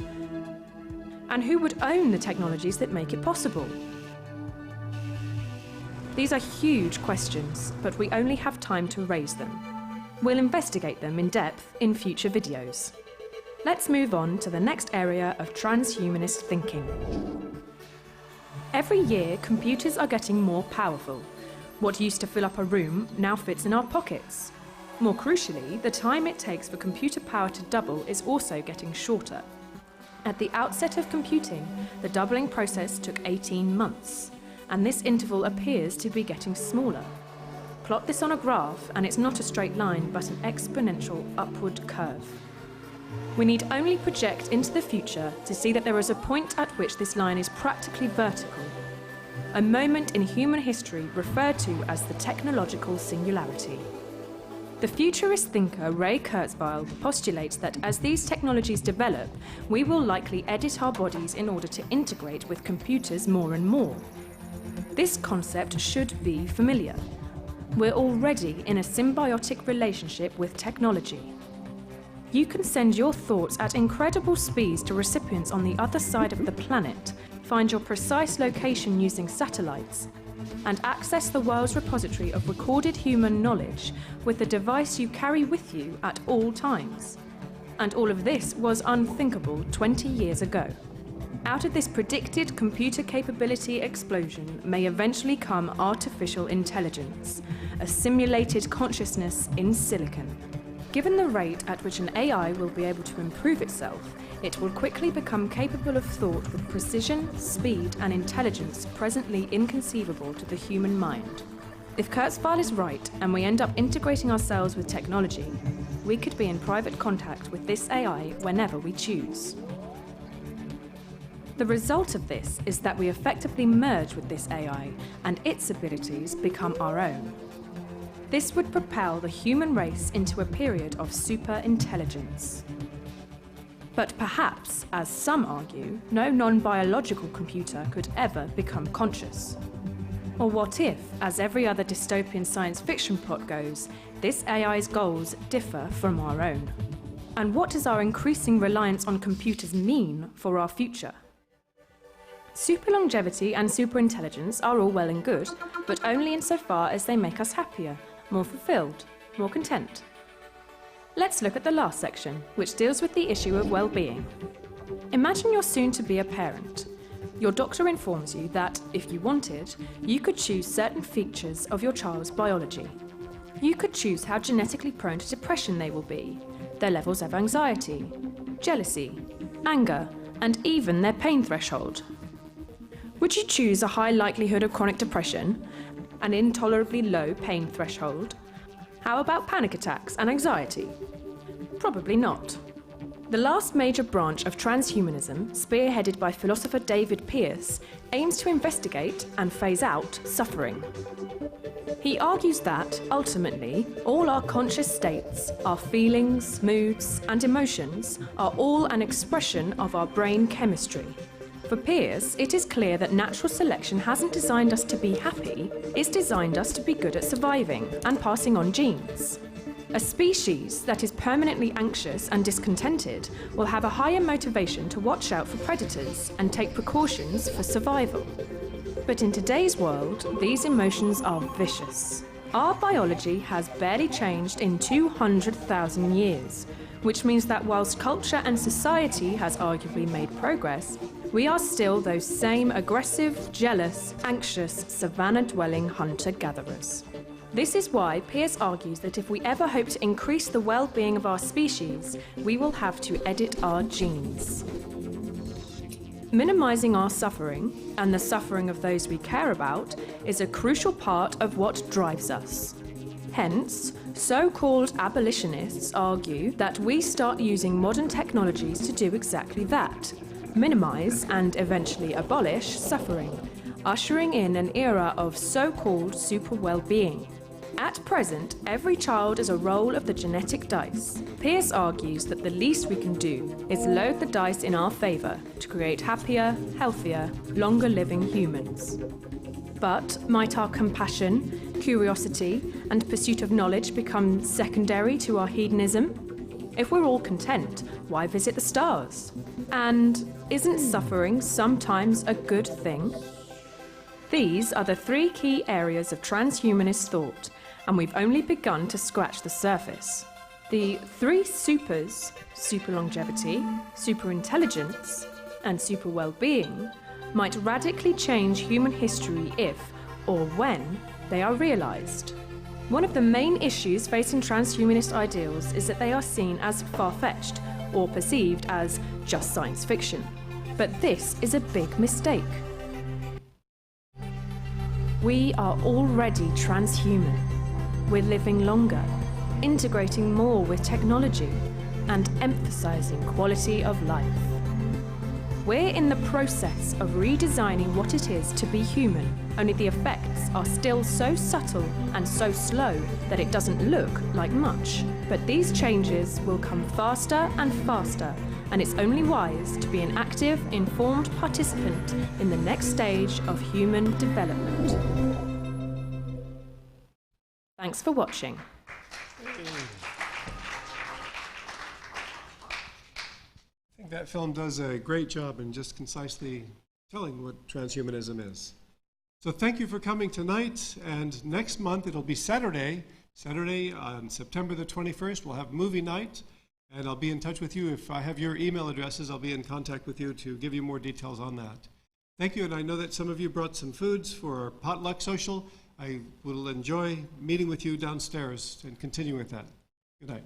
And who would own the technologies that make it possible? These are huge questions, but we only have time to raise them. We'll investigate them in depth in future videos. Let's move on to the next area of transhumanist thinking. Every year, computers are getting more powerful. What used to fill up a room now fits in our pockets. More crucially, the time it takes for computer power to double is also getting shorter. At the outset of computing, the doubling process took 18 months, and this interval appears to be getting smaller. Plot this on a graph, and it's not a straight line, but an exponential upward curve. We need only project into the future to see that there is a point at which this line is practically vertical, a moment in human history referred to as the technological singularity. The futurist thinker Ray Kurzweil postulates that as these technologies develop, we will likely edit our bodies in order to integrate with computers more and more. This concept should be familiar. We're already in a symbiotic relationship with technology. You can send your thoughts at incredible speeds to recipients on the other side of the planet, find your precise location using satellites, and access the world's repository of recorded human knowledge with the device you carry with you at all times. And all of this was unthinkable 20 years ago. Out of this predicted computer capability explosion may eventually come artificial intelligence, a simulated consciousness in silicon. Given the rate at which an AI will be able to improve itself, it will quickly become capable of thought with precision, speed, and intelligence presently inconceivable to the human mind. If Kurzweil is right, and we end up integrating ourselves with technology, we could be in private contact with this AI whenever we choose. The result of this is that we effectively merge with this AI, and its abilities become our own. This would propel the human race into a period of super-intelligence. But perhaps, as some argue, no non-biological computer could ever become conscious. Or what if, as every other dystopian science fiction plot goes, this AI's goals differ from our own? And what does our increasing reliance on computers mean for our future? Super longevity and super intelligence are all well and good, but only insofar as they make us happier, more fulfilled, more content. Let's look at the last section, which deals with the issue of well-being. Imagine you're soon to be a parent. your doctor informs you that, if you wanted, you could choose certain features of your child's biology. You could choose how genetically prone to depression they will be, their levels of anxiety, jealousy, anger, and even their pain threshold. Would you choose a high likelihood of chronic depression, an intolerably low pain threshold? How about panic attacks and anxiety? Probably not. The last major branch of transhumanism, spearheaded by philosopher David Pearce, aims to investigate and phase out suffering. He argues that, ultimately, all our conscious states, our feelings, moods, and emotions are all an expression of our brain chemistry. For Pearce, it is clear that natural selection hasn't designed us to be happy, it's designed us to be good at surviving and passing on genes. A species that is permanently anxious and discontented will have a higher motivation to watch out for predators and take precautions for survival. But in today's world, these emotions are vicious. Our biology has barely changed in 200,000 years, which means that whilst culture and society has arguably made progress, we are still those same aggressive, jealous, anxious, savannah-dwelling hunter-gatherers. This is why Pearce argues that if we ever hope to increase the well-being of our species, we will have to edit our genes. Minimizing our suffering, and the suffering of those we care about, is a crucial part of what drives us. Hence, so-called abolitionists argue that we start using modern technologies to do exactly that, minimize and eventually abolish suffering, ushering in an era of so-called super well-being. At present, every child is a roll of the genetic dice. Pearce argues that the least we can do is load the dice in our favour to create happier, healthier, longer-living humans. But might our compassion, curiosity, and pursuit of knowledge become secondary to our hedonism? If we're all content, why visit the stars? And isn't suffering sometimes a good thing? These are the three key areas of transhumanist thought, and we've only begun to scratch the surface. The three supers, super longevity, super intelligence, and super well-being, might radically change human history if, or when, they are realised. One of the main issues facing transhumanist ideals is that they are seen as far-fetched, or perceived as just science fiction. But this is a big mistake. We are already transhuman. We're living longer, integrating more with technology, and emphasizing quality of life. We're in the process of redesigning what it is to be human, only the effects are still so subtle and so slow that it doesn't look like much. But these changes will come faster and faster, and it's only wise to be an active, informed participant in the next stage of human development. Thanks for watching. I think that film does a great job in just concisely telling what transhumanism is. So thank you for coming tonight, and next month it'll be Saturday on September the 21st, we'll have movie night, and I'll be in touch with you. If I have your email addresses, I'll be in contact with you to give you more details on that. Thank you, and I know that some of you brought some foods for our potluck social. I will enjoy meeting with you downstairs and continuing with that. Good night.